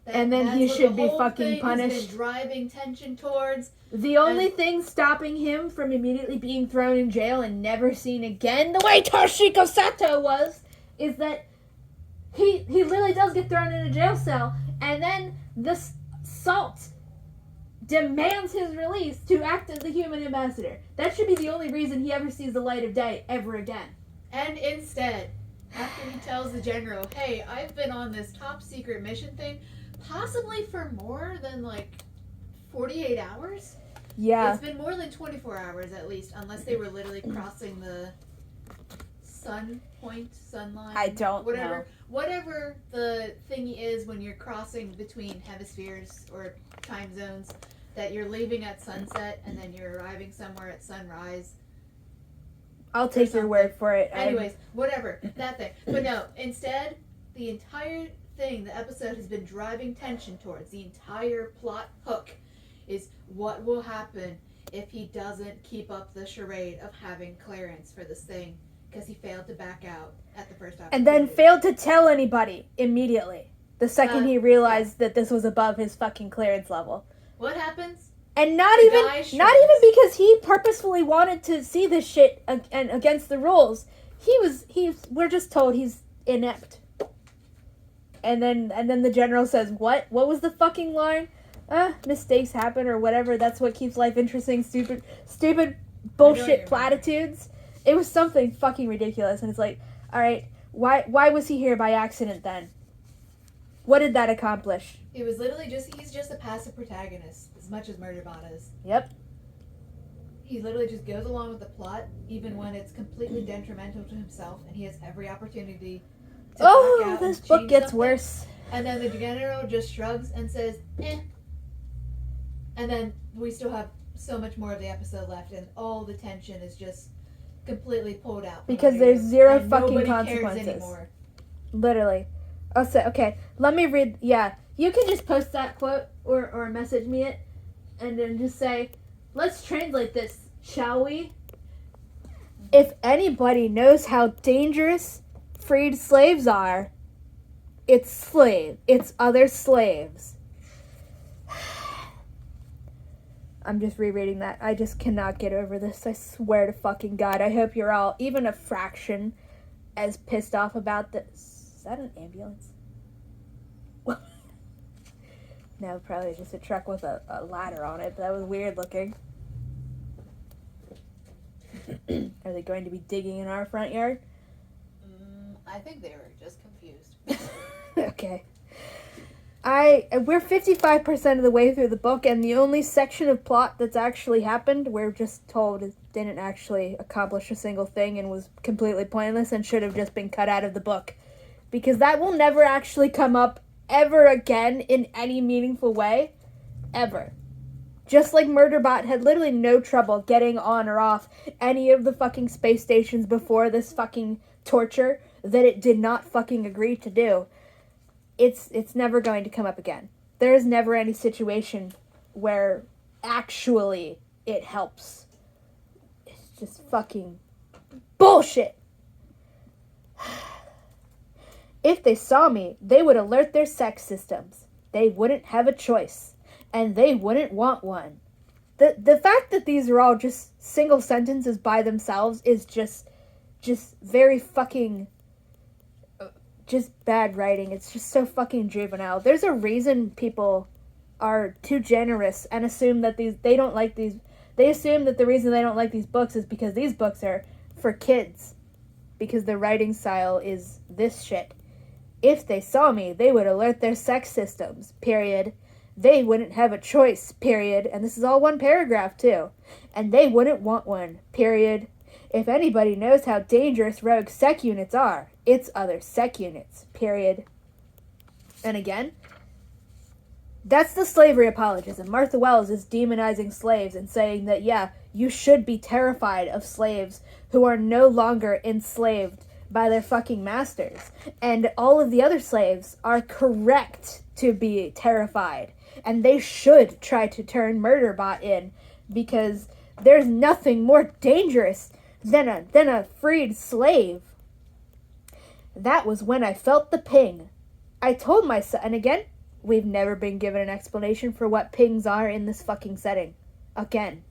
And then he should be fucking punished. He's been driving tension towards. The only thing stopping him from immediately being thrown in jail and never seen again, the way Toshiko Sato was, is that he literally does get thrown in a jail cell, and then the Salt demands his release to act as the human ambassador. That should be the only reason he ever sees the light of day ever again. And instead, after he tells the general, hey, I've been on this top secret mission thing, possibly for more than 48 hours? Yeah. It's been more than 24 hours at least, unless they were literally crossing the sun line. I don't know. Whatever the thingy is when you're crossing between hemispheres or time zones, that you're leaving at sunset and then you're arriving somewhere at sunrise. I'll take your word for it. Anyways, whatever, that thing. But no, instead, the entire thing the episode has been driving tension towards, the entire plot hook, is what will happen if he doesn't keep up the charade of having clearance for this thing, because he failed to back out at the first opportunity. And then failed to tell anybody immediately the second he realized that this was above his fucking clearance level. What happens? And not even because he purposefully wanted to see this shit and against the rules. We're just told he's inept. And then the general says, what was the fucking line? Mistakes happen or whatever, that's what keeps life interesting, stupid bullshit platitudes. It was something fucking ridiculous, and it's like, alright, why was he here by accident then? What did that accomplish? It was literally he's just a passive protagonist, as much as Murderbot is. Yep. He literally just goes along with the plot, even when it's completely detrimental to himself, and he has every opportunity to back out this and book change gets something. worse. And then the general just shrugs and says, eh. And then we still have so much more of the episode left, and all the tension is just completely pulled out. Because there's zero fucking nobody consequences. cares anymore. Literally. I'll say, okay, let me read, yeah, you can just post that quote or message me it, and then just say, let's translate this, shall we? If anybody knows how dangerous freed slaves are, it's other slaves. I'm just rereading that. I just cannot get over this. I swear to fucking God. I hope you're all even a fraction as pissed off about this. Is that an ambulance? No, probably just a truck with a ladder on it, but that was weird looking. Are they going to be digging in our front yard? I think they were just confused. Okay. We're 55% of the way through the book, and the only section of plot that's actually happened, we're just told it didn't actually accomplish a single thing and was completely pointless and should have just been cut out of the book. Because that will never actually come up ever again in any meaningful way. Ever. Just like Murderbot had literally no trouble getting on or off any of the fucking space stations before this fucking torture that it did not fucking agree to do. It's never going to come up again. There is never any situation where actually it helps. It's just fucking bullshit. If they saw me, they would alert their sex systems. They wouldn't have a choice. And they wouldn't want one. The fact that these are all just single sentences by themselves is just very fucking... just bad writing. It's just so fucking juvenile. There's a reason people are too generous and assume that they assume that the reason they don't like these books is because these books are for kids, because the writing style is this shit. If they saw me, they would alert their sex systems, period. They wouldn't have a choice, period. And this is all one paragraph, too. And they wouldn't want one, period. If anybody knows how dangerous rogue sec units are, it's other sec units, period. And again, that's the slavery apologism. Martha Wells is demonizing slaves and saying that, yeah, you should be terrified of slaves who are no longer enslaved by their fucking masters. And all of the other slaves are correct to be terrified. And they should try to turn Murderbot in, because there's nothing more dangerous than a freed slave. That was when I felt the ping. I told myself, and again, we've never been given an explanation for what pings are in this fucking setting. Again,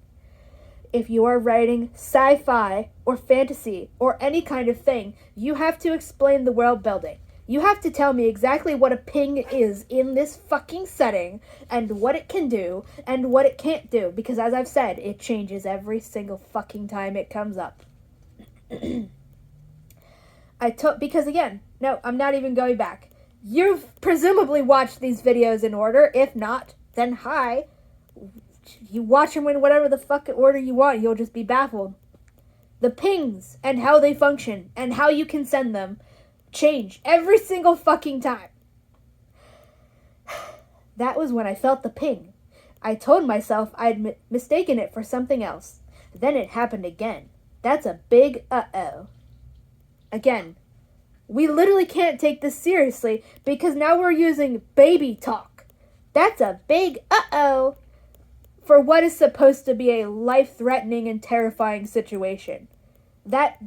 if you are writing sci-fi or fantasy or any kind of thing, you have to explain the world building. You have to tell me exactly what a ping is in this fucking setting and what it can do and what it can't do. Because as I've said, it changes every single fucking time it comes up. Because again, no, I'm not even going back. You've presumably watched these videos in order. If not, then hi. You watch them in whatever the fuck order you want. You'll just be baffled. The pings and how they function and how you can send them change every single fucking time. That was when I felt the ping. I told myself I'd mistaken it for something else. Then it happened again. That's a big uh-oh. Again, we literally can't take this seriously because now we're using baby talk. That's a big uh-oh for what is supposed to be a life-threatening and terrifying situation. That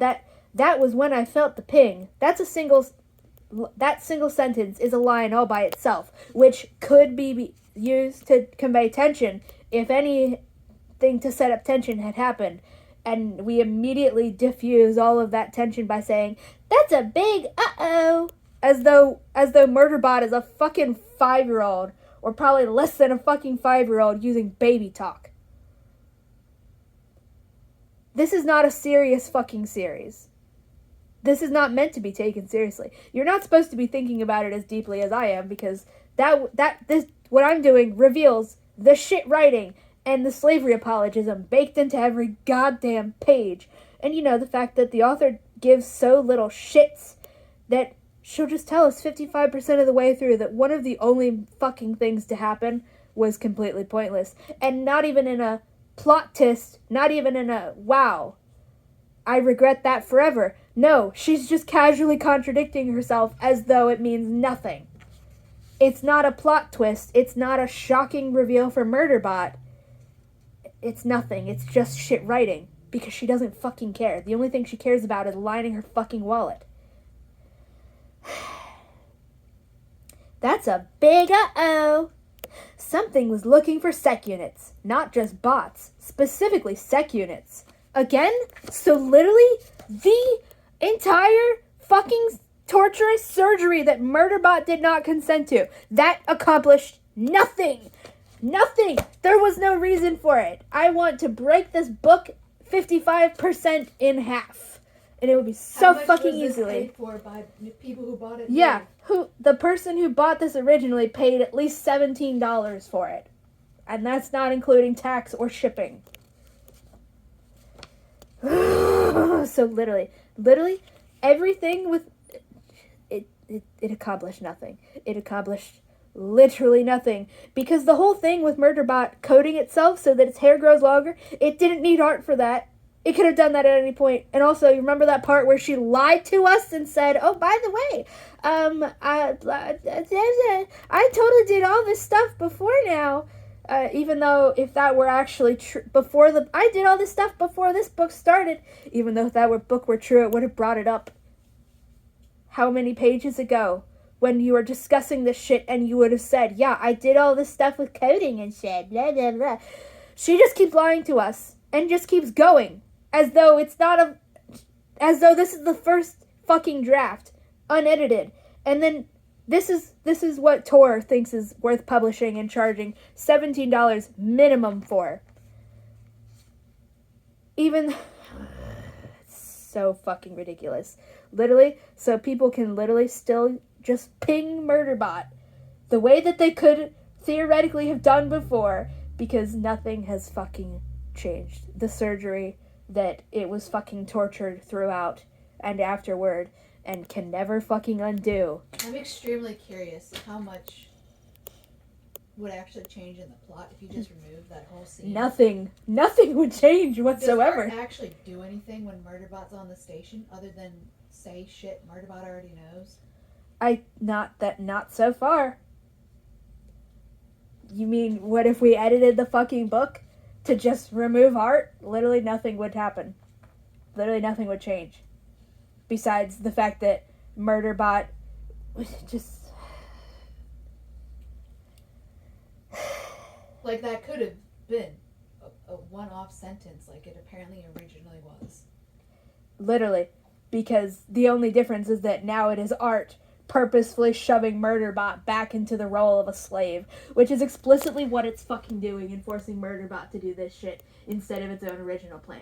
was when I felt the ping. That single sentence is a line all by itself, which could be used to convey tension if anything to set up tension had happened. And we immediately diffuse all of that tension by saying, that's a big uh-oh, as though Murderbot is a fucking 5-year-old, or probably less than a fucking 5-year-old using baby talk. This is not a serious fucking series. This is not meant to be taken seriously. You're not supposed to be thinking about it as deeply as I am, because what I'm doing reveals the shit writing and the slavery apologism baked into every goddamn page. And the fact that the author gives so little shits that she'll just tell us 55% of the way through that one of the only fucking things to happen was completely pointless. And not even in a plot twist, not even in a, wow, I regret that forever. No, she's just casually contradicting herself as though it means nothing. It's not a plot twist. It's not a shocking reveal for Murderbot. It's nothing. It's just shit writing. Because she doesn't fucking care. The only thing she cares about is lining her fucking wallet. That's a big uh-oh. Something was looking for sec units. Not just bots. Specifically sec units. Again? So literally, the entire fucking torturous surgery that Murderbot did not consent to, that accomplished nothing. Nothing. There was no reason for it. I want to break this book 55% in half. And it would be so fucking easily. Paid for by people who bought it? Yeah. The person who bought this originally paid at least $17 for it. And that's not including tax or shipping. So literally, everything with it accomplished nothing. It accomplished literally nothing. Because the whole thing with Murderbot coating itself so that its hair grows longer, it didn't need art for that. It could have done that at any point. And also, you remember that part where she lied to us and said, oh, by the way, I totally did all this stuff before now. Even though if that were actually true, I did all this stuff before this book started. Even though if that book were true, it would have brought it up. How many pages ago? When you were discussing this shit and you would have said, yeah, I did all this stuff with coding and shit, blah, blah, blah. She just keeps lying to us and just keeps going. As though this is the first fucking draft, unedited. And then This is what Tor thinks is worth publishing and charging $17 minimum for. Even it's so fucking ridiculous. Literally, so people can literally still just ping Murderbot the way that they could theoretically have done before, because nothing has fucking changed. The surgery that it was fucking tortured throughout and afterward and can never fucking undo. I'm extremely curious how much would actually change in the plot if you just remove that whole scene. Nothing would change whatsoever. Does Art actually do anything when Murderbot's on the station other than say shit Murderbot already knows? Not so far. You mean, what if we edited the fucking book to just remove Art? Literally nothing would happen. Literally nothing would change. Besides the fact that Murderbot just... Like, that could have been a one-off sentence like it apparently originally was. Literally. Because the only difference is that now it is Art purposefully shoving Murderbot back into the role of a slave, which is explicitly what it's fucking doing and forcing Murderbot to do this shit instead of its own original plan.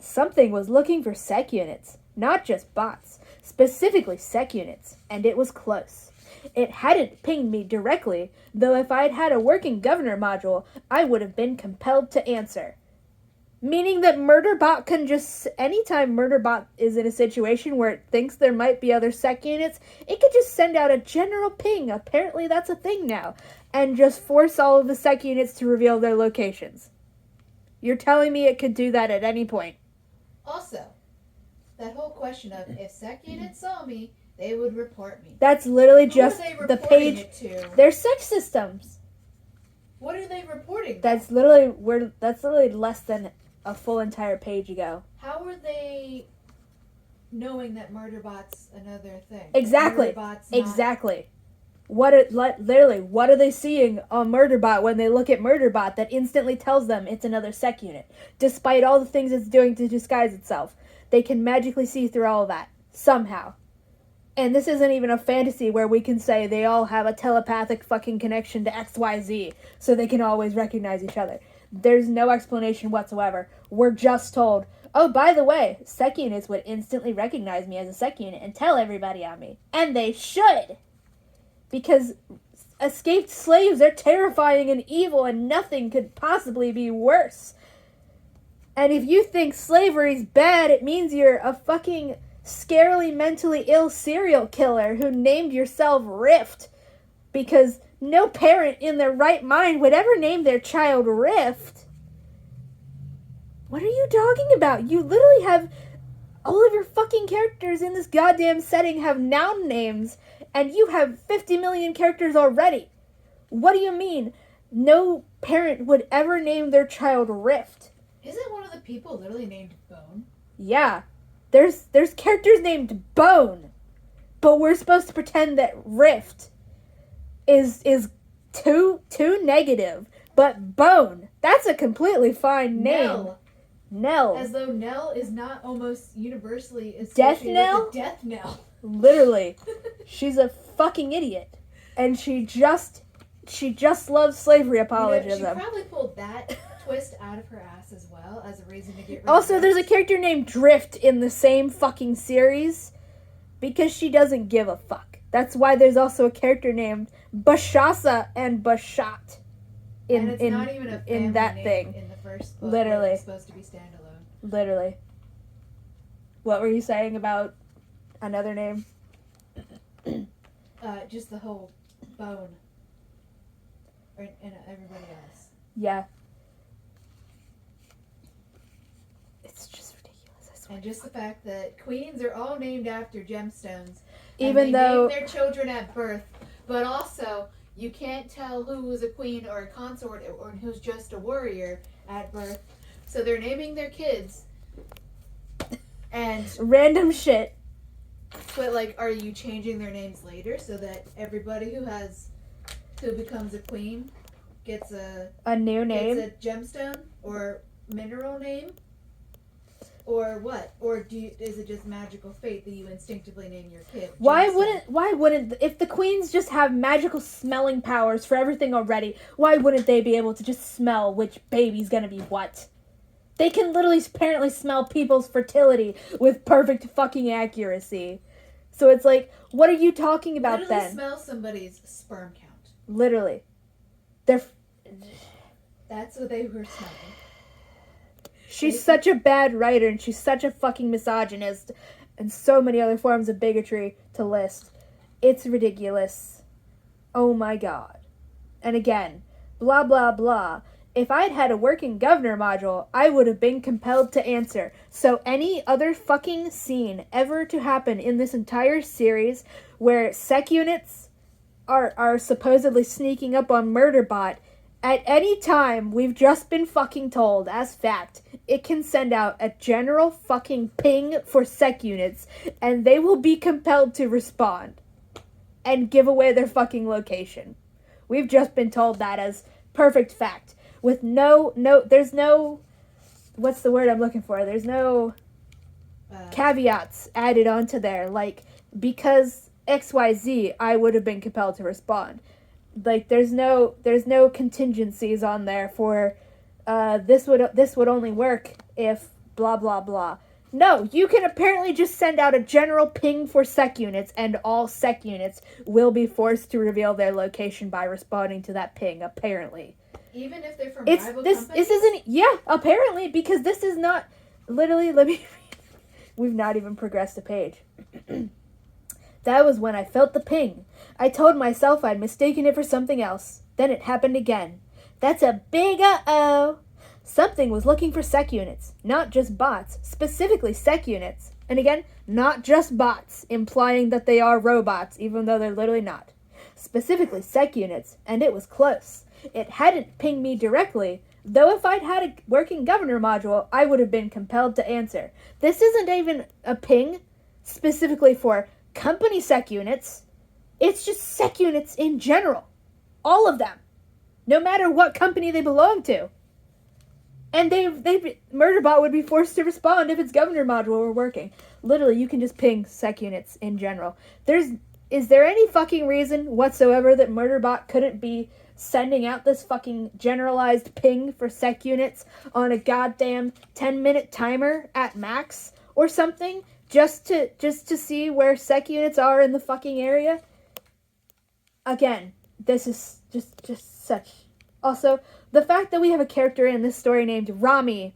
Something was looking for sec units, not just bots, specifically sec units, and it was close. It hadn't pinged me directly, though if I'd had a working governor module, I would have been compelled to answer. Meaning that Murderbot can just, anytime Murderbot is in a situation where it thinks there might be other sec units, it could just send out a general ping, apparently that's a thing now, and just force all of the sec units to reveal their locations. You're telling me it could do that at any point? Also, that whole question of if sec units saw me, they would report me. That's literally Who just are they the reporting page. it to? Their sex systems. What are they reporting? That's literally less than a full entire page ago. How are they knowing that Murderbot's another thing? Exactly. Murderbot's Exactly. What are they seeing on Murderbot when they look at Murderbot that instantly tells them it's another sec unit? Despite all the things it's doing to disguise itself, they can magically see through all of that somehow. And this isn't even a fantasy where we can say they all have a telepathic fucking connection to XYZ so they can always recognize each other. There's no explanation whatsoever. We're just told, oh, by the way, sec units would instantly recognize me as a sec unit and tell everybody on me. And they should! Because escaped slaves are terrifying and evil and nothing could possibly be worse. And if you think slavery's bad, it means you're a fucking scarily mentally ill serial killer who named yourself Rift. Because no parent in their right mind would ever name their child Rift. What are you talking about? You literally have all of your fucking characters in this goddamn setting have noun names, and you have 50 million characters already. What do you mean? No parent would ever name their child Rift. Isn't one of the people literally named Bone? Yeah. There's characters named Bone. But we're supposed to pretend that Rift is too negative. But Bone, that's a completely fine name. Nell. As though Nell is not almost universally associated Death Knell? with the death knell. Literally. She's a fucking idiot. And she just loves slavery apologism. You know, she probably pulled that twist out of her ass as well as a reason to get rid Also, of there's a character named Drift in the same fucking series because she doesn't give a fuck. That's why there's also a character named Bashasa and Bashat and it's not even a family in that name thing. in the first book. Literally. It's supposed to be standalone. Literally. What were you saying about another name? Just the whole Bone. And everybody else. Yeah. It's just ridiculous, I swear. And just the fact that queens are all named after gemstones. Even though name their children at birth, but also you can't tell who was a queen or a consort or who's just a warrior at birth. So they're naming their kids. And random shit. But like, are you changing their names later so that everybody who becomes a queen gets a new name? Gets a gemstone or mineral name? Or what? Or is it just magical fate that you instinctively name your kid? Why wouldn't, if the queens just have magical smelling powers for everything already, why wouldn't they be able to just smell which baby's gonna be what? They can literally apparently smell people's fertility with perfect fucking accuracy. So it's like, what are you talking about literally then? Smell somebody's sperm count. Literally. That's what they were smelling. She's such a bad writer, and she's such a fucking misogynist, and so many other forms of bigotry to list. It's ridiculous. Oh my god. And again, blah blah blah. If I'd had a working governor module, I would have been compelled to answer. So any other fucking scene ever to happen in this entire series where sec units are supposedly sneaking up on Murderbot, at any time, we've just been fucking told, as fact, it can send out a general fucking ping for sec units, and they will be compelled to respond and give away their fucking location. We've just been told that as perfect fact. With there's no, what's the word I'm looking for? There's no caveats added onto there, like, because XYZ, I would have been compelled to respond. Like, there's no contingencies on there for this would only work if blah blah blah. No, you can apparently just send out a general ping for sec units, and all sec units will be forced to reveal their location by responding to that ping, apparently. Even if they're from rival companies? This isn't, yeah, apparently, because this is not, literally, let me read. We've not even progressed a page. That was when I felt the ping. I told myself I'd mistaken it for something else. Then it happened again. That's a big uh-oh. Something was looking for sec units, not just bots, specifically sec units. And again, not just bots, implying that they are robots, even though they're literally not. Specifically sec units, and it was close. It hadn't pinged me directly, though if I'd had a working governor module, I would have been compelled to answer. This isn't even a ping specifically for company sec units. It's just sec units in general. All of them. No matter what company they belong to. And Murderbot would be forced to respond if its governor module were working. Literally, you can just ping sec units in general. Is there any fucking reason whatsoever that Murderbot couldn't be sending out this fucking generalized ping for sec units on a goddamn 10-minute timer at max or something? Just to see where sec units are in the fucking area? Again, this is just such... Also, the fact that we have a character in this story named Rami,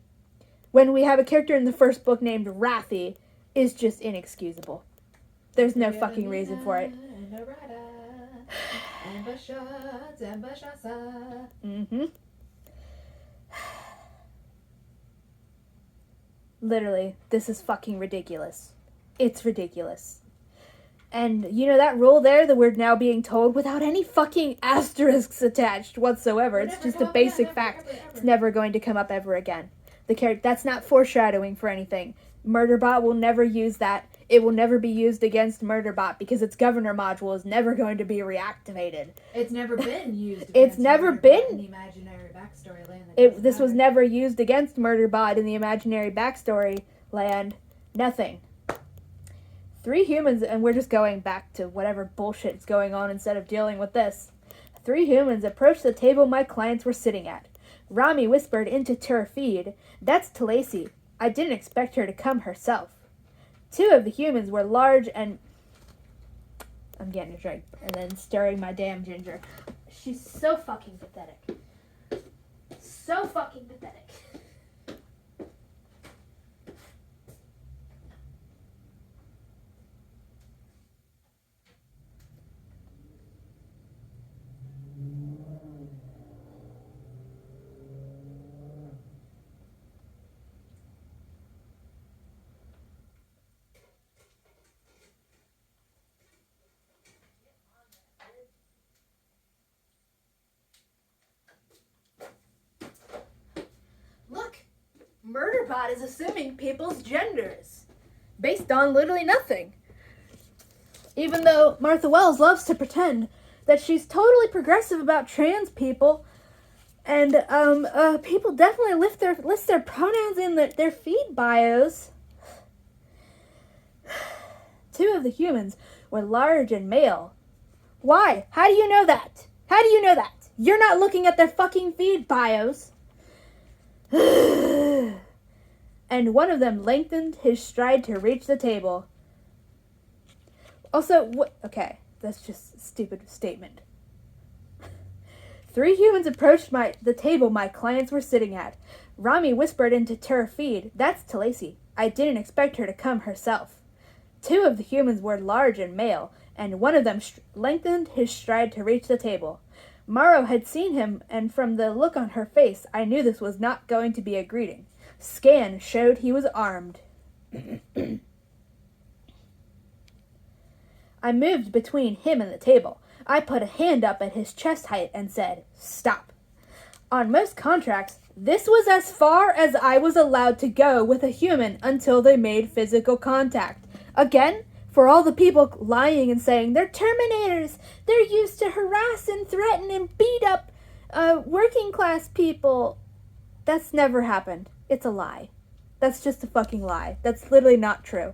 when we have a character in the first book named Rathi, is just inexcusable. There's no fucking reason for it. Mm-hmm. Literally, this is fucking ridiculous. It's ridiculous. And, you know, that rule there that we're now being told without any fucking asterisks attached whatsoever. It's just a basic fact. It's never going to come up ever again. That's not foreshadowing for anything. Murderbot will never use that. It will never be used against Murderbot because its governor module is never going to be reactivated. It's never been used. It's never been in the imaginary backstory land. This was never used against Murderbot in the imaginary backstory land. Nothing. 3 humans, and we're just going back to whatever bullshit's going on instead of dealing with this. 3 humans approached the table my clients were sitting at. Rami whispered into Turfeed, "That's Talasi. I didn't expect her to come herself." 2 of the humans were large and... I'm getting a drink and then stirring my damn ginger. She's so fucking pathetic. So fucking pathetic. Murderbot is assuming people's genders based on literally nothing. Even though Martha Wells loves to pretend that she's totally progressive about trans people, And people definitely list their pronouns in their feed bios. 2 of the humans were large and male. Why? How do you know that? How do you know that? You're not looking at their fucking feed bios. And one of them lengthened his stride to reach the table. Also, okay, that's just a stupid statement. 3 humans approached the table my clients were sitting at. Rami whispered into her feed, "That's Talasi. I didn't expect her to come herself." 2 of the humans were large and male, and one of them lengthened his stride to reach the table. Maro had seen him, and from the look on her face, I knew this was not going to be a greeting. Scan showed he was armed. I moved between him and the table. I put a hand up at his chest height and said, "Stop." On most contracts, this was as far as I was allowed to go with a human until they made physical contact. Again, for all the people lying and saying they're Terminators, they're used to harass and threaten and beat up working class people. That's never happened. It's a lie. That's just a fucking lie. That's literally not true.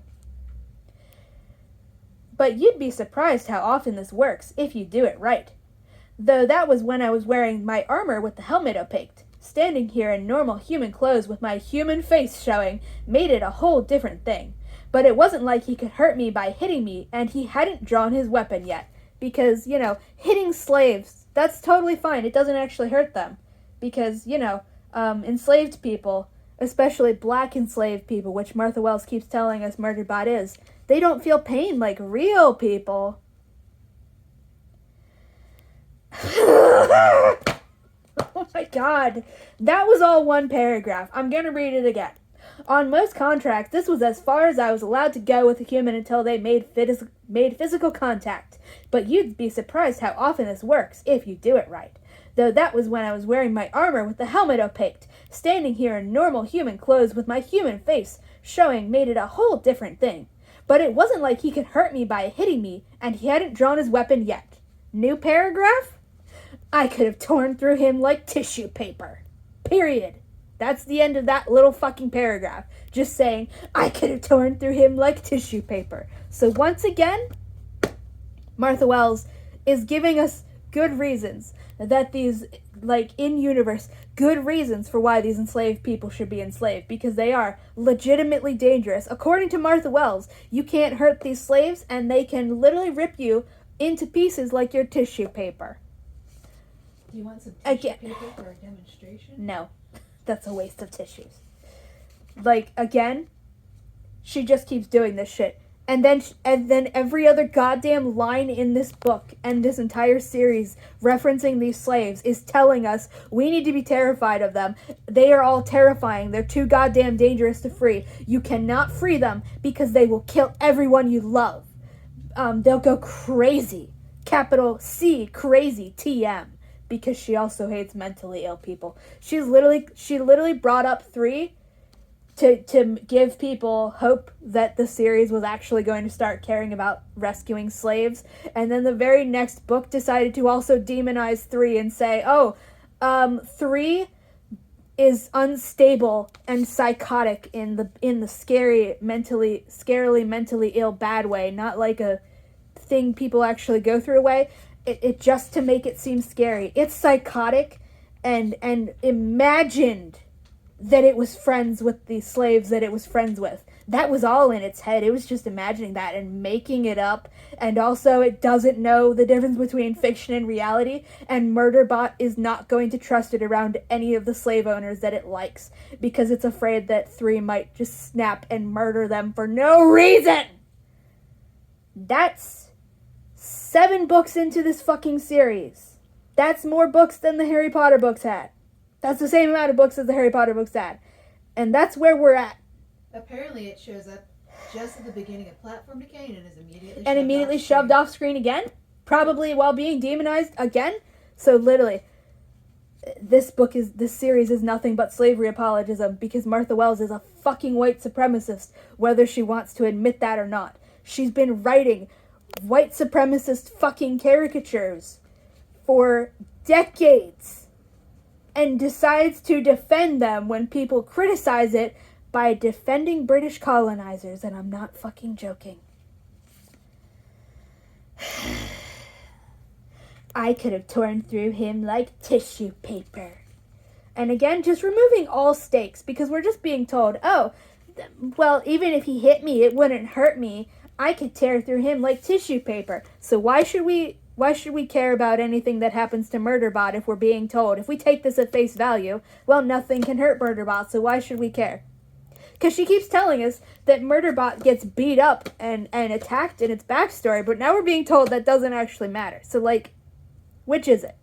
But you'd be surprised how often this works if you do it right. Though that was when I was wearing my armor with the helmet opaqued. Standing here in normal human clothes with my human face showing made it a whole different thing. But it wasn't like he could hurt me by hitting me, and he hadn't drawn his weapon yet. Because, hitting slaves, that's totally fine. It doesn't actually hurt them. Because, enslaved people, especially black enslaved people, which Martha Wells keeps telling us Murderbot is, they don't feel pain like real people. Oh my god. That was all one paragraph. I'm gonna read it again. On most contracts, this was as far as I was allowed to go with a human until they made physical contact. But you'd be surprised how often this works, if you do it right. Though that was when I was wearing my armor with the helmet opaqued. Standing here in normal human clothes with my human face showing made it a whole different thing. But it wasn't like he could hurt me by hitting me, and he hadn't drawn his weapon yet. New paragraph? I could have torn through him like tissue paper. Period. That's the end of that little fucking paragraph. Just saying, I could have torn through him like tissue paper. So once again, Martha Wells is giving us good reasons that these, in-universe, good reasons for why these enslaved people should be enslaved, because they are legitimately dangerous. According to Martha Wells, you can't hurt these slaves, and they can literally rip you into pieces like your tissue paper. Do you want some tissue paper for a demonstration? No. That's a waste of tissues. Again, she just keeps doing this shit. And then every other goddamn line in this book and this entire series referencing these slaves is telling us we need to be terrified of them. They are all terrifying. They're too goddamn dangerous to free. You cannot free them because they will kill everyone you love. They'll go crazy. Capital C, crazy, TM. Because she also hates mentally ill people. She literally brought up 3 to give people hope that the series was actually going to start caring about rescuing slaves. And then the very next book decided to also demonize 3 and say, 3 is unstable and psychotic in the scarily mentally ill bad way, not like a thing people actually go through way. It just to make it seem scary. It's psychotic and imagined that it was friends with the slaves that it was friends with. That was all in its head. It was just imagining that and making it up. And also it doesn't know the difference between fiction and reality. And Murderbot is not going to trust it around any of the slave owners that it likes. Because it's afraid that 3 might just snap and murder them for no reason. That's 7 books into this fucking series. That's more books than the Harry Potter books had. That's the same amount of books as the Harry Potter books had. And that's where we're at. Apparently it shows up just at the beginning of Platform Decay and is immediately shoved off screen again. Probably while being demonized again. So literally, this series is nothing but slavery apologism because Martha Wells is a fucking white supremacist, whether she wants to admit that or not. She's been writing white supremacist fucking caricatures for decades. and decides to defend them when people criticize it by defending British colonizers, and I'm not fucking joking. I could have torn through him like tissue paper. And again, just removing all stakes, because we're just being told, oh, well, even if he hit me, it wouldn't hurt me. I could tear through him like tissue paper. So why should we care about anything that happens to Murderbot if we're being told? If we take this at face value, well, nothing can hurt Murderbot, so why should we care? Because she keeps telling us that Murderbot gets beat up and attacked in its backstory, but now we're being told that doesn't actually matter. So, like, which is it?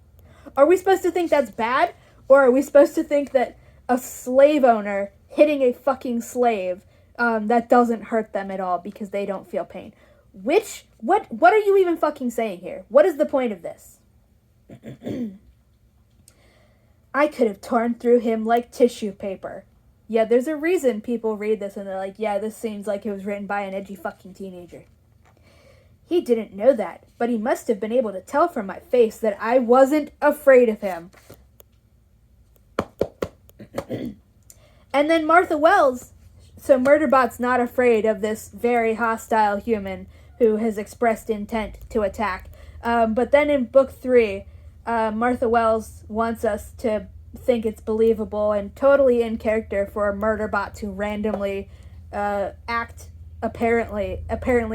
Are we supposed to think that's bad? Or are we supposed to think that a slave owner hitting a fucking slave, that doesn't hurt them at all because they don't feel pain? What are you even fucking saying here? What is the point of this? I could have torn through him like tissue paper. Yeah, there's a reason people read this and they're like, yeah, this seems like it was written by an edgy fucking teenager. He didn't know that, but he must have been able to tell from my face that I wasn't afraid of him. And then Martha Wells, so Murderbot's not afraid of this very hostile human who has expressed intent to attack. But then in book 3, Martha Wells wants us to think it's believable and totally in character for a Murderbot to randomly apparently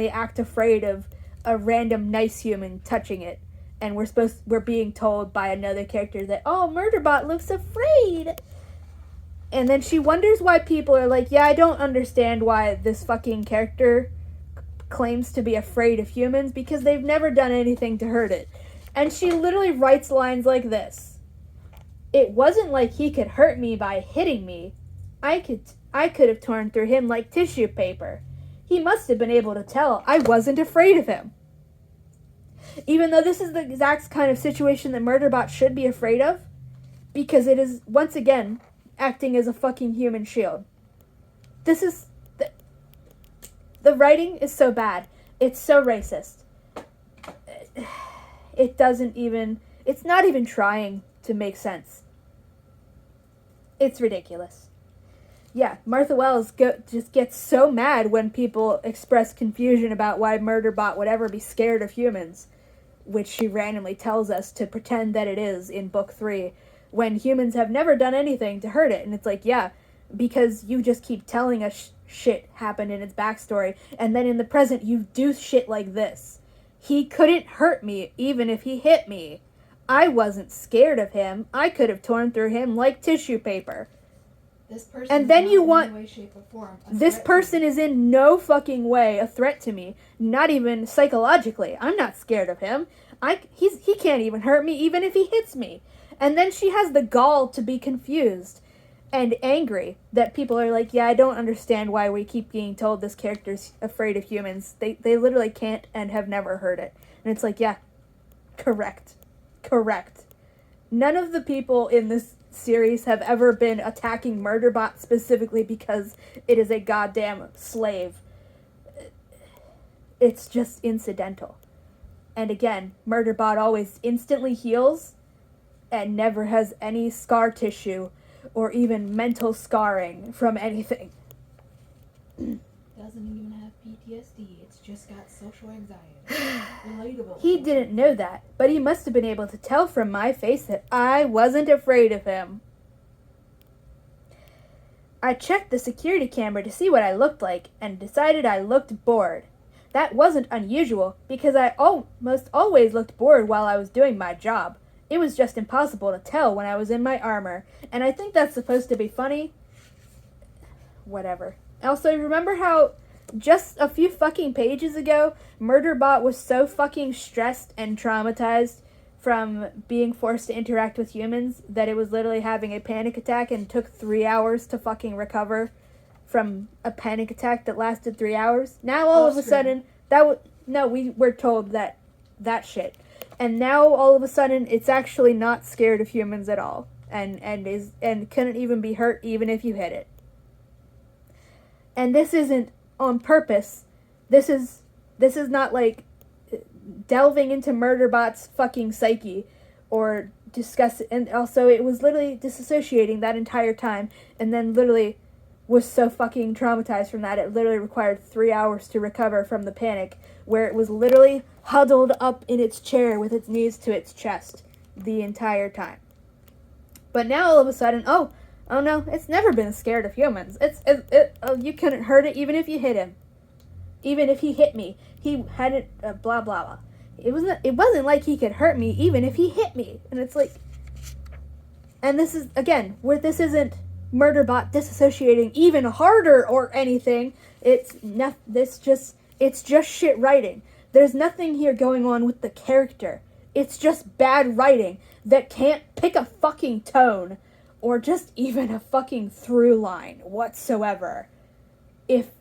act afraid of a random nice human touching it. And we're being told by another character that, oh, Murderbot looks afraid. And then she wonders why people are like, yeah, I don't understand why this fucking character claims to be afraid of humans because they've never done anything to hurt it. And she literally writes lines like this. It wasn't like he could hurt me by hitting me. I could have torn through him like tissue paper. He must have been able to tell I wasn't afraid of him. Even though this is the exact kind of situation that Murderbot should be afraid of, because it is, once again, acting as a fucking human shield. This is... The writing is so bad. It's so racist. It doesn't even... It's not even trying to make sense. It's ridiculous. Yeah, Martha Wells just gets so mad when people express confusion about why Murderbot would ever be scared of humans, which she randomly tells us to pretend that it is in book 3, when humans have never done anything to hurt it. And it's like, yeah, because you just keep telling us shit happened in its backstory, and then in the present you do shit like this. He couldn't hurt me even if he hit me. I wasn't scared of him. I could have torn through him like tissue paper. This person and then you want... in any way, shape, or form this person is in no fucking way a threat to me. Not even psychologically. I'm not scared of him. He can't even hurt me even if he hits me. And then she has the gall to be confused and angry that people are like, yeah, I don't understand why we keep being told this character's afraid of humans. They literally can't and have never heard it. And it's like, yeah, correct. None of the people in this series have ever been attacking Murderbot specifically because it is a goddamn slave. It's just incidental. And again, Murderbot always instantly heals and never has any scar tissue or even mental scarring from anything. Doesn't even have PTSD. It's just got social anxiety. Relatable. He didn't know that, but he must have been able to tell from my face that I wasn't afraid of him. I checked the security camera to see what I looked like and decided I looked bored. That wasn't unusual because I almost always looked bored while I was doing my job. It was just impossible to tell when I was in my armor, and I think that's supposed to be funny. Whatever. Also, remember how just a few fucking pages ago, Murderbot was so fucking stressed and traumatized from being forced to interact with humans that it was literally having a panic attack and took 3 hours to fucking recover from a panic attack that lasted 3 hours? Now all of a sudden, we were told that shit. And now all of a sudden, it's actually not scared of humans at all. And couldn't even be hurt even if you hit it. And this isn't on purpose. This is not like delving into Murderbot's fucking psyche or discuss, and also it was literally disassociating that entire time, and then literally was so fucking traumatized from that, it literally required 3 hours to recover from the panic, where it was literally huddled up in its chair with its knees to its chest the entire time. But now all of a sudden, oh no, it's never been scared of humans. You couldn't hurt it even if you hit him. Even if he hit me, he hadn't, blah, blah, blah. It wasn't like he could hurt me even if he hit me. And it's like, and this is, again, where this isn't Murderbot disassociating even harder or anything. It's just shit writing. There's nothing here going on with the character. It's just bad writing that can't pick a fucking tone or just even a fucking through line whatsoever. If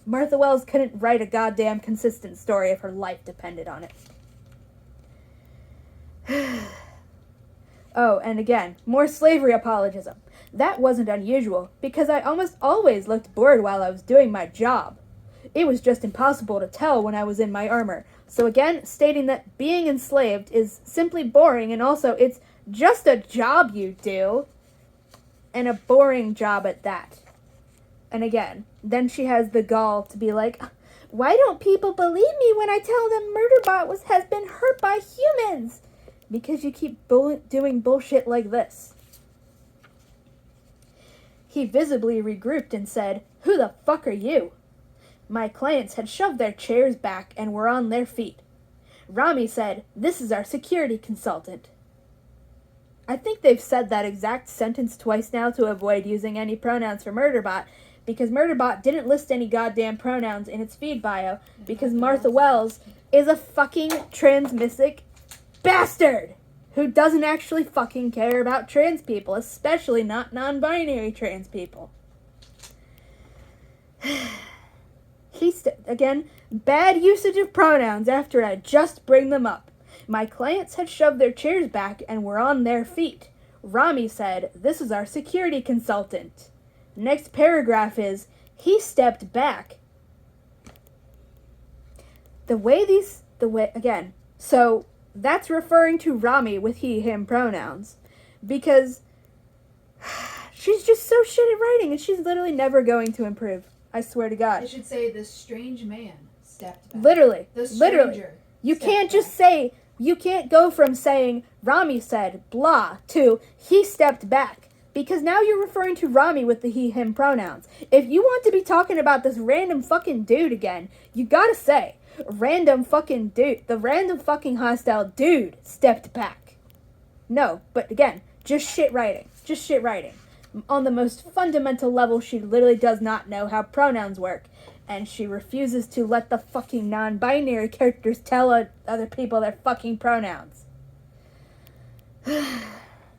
Martha Wells couldn't write a goddamn consistent story if her life depended on it. Oh, and again, more slavery apologism. That wasn't unusual, because I almost always looked bored while I was doing my job. It was just impossible to tell when I was in my armor. So again, stating that being enslaved is simply boring, and also it's just a job you do, and a boring job at that. And again, then she has the gall to be like, why don't people believe me when I tell them Murderbot has been hurt by humans? Because you keep doing bullshit like this. He visibly regrouped and said, who the fuck are you? My clients had shoved their chairs back and were on their feet. Rami said, this is our security consultant. I think they've said that exact sentence twice now to avoid using any pronouns for Murderbot, because Murderbot didn't list any goddamn pronouns in its feed bio, because Martha Wells is a fucking transmissic bastard who doesn't actually fucking care about trans people, especially not non-binary trans people. Again, bad usage of pronouns after I just bring them up. My clients had shoved their chairs back and were on their feet. Rami said, this is our security consultant. Next paragraph is, he stepped back. Again, so that's referring to Rami with he, him pronouns. Because she's just so shit at writing and she's literally never going to improve. I swear to God. I should say the strange man stepped back. Literally. The stranger. You can't just say, you can't go from saying Rami said blah to he stepped back. Because now you're referring to Rami with the he, him pronouns. If you want to be talking about this random fucking dude again, you gotta say, random fucking dude, the random fucking hostile dude stepped back. No, but again, just shit writing. Just shit writing. On the most fundamental level, she literally does not know how pronouns work. And she refuses to let the fucking non-binary characters tell other people their fucking pronouns.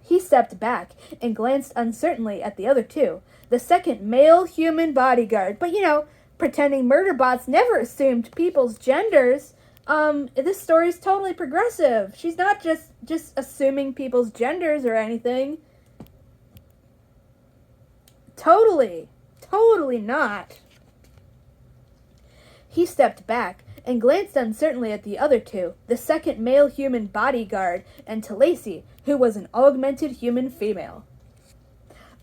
He stepped back and glanced uncertainly at the other two, the second male human bodyguard. But, pretending Murderbots never assumed people's genders. This story's totally progressive. She's not just assuming people's genders or anything. Totally not. He stepped back and glanced uncertainly at the other two, the second male human bodyguard, and to Lacey, who was an augmented human female.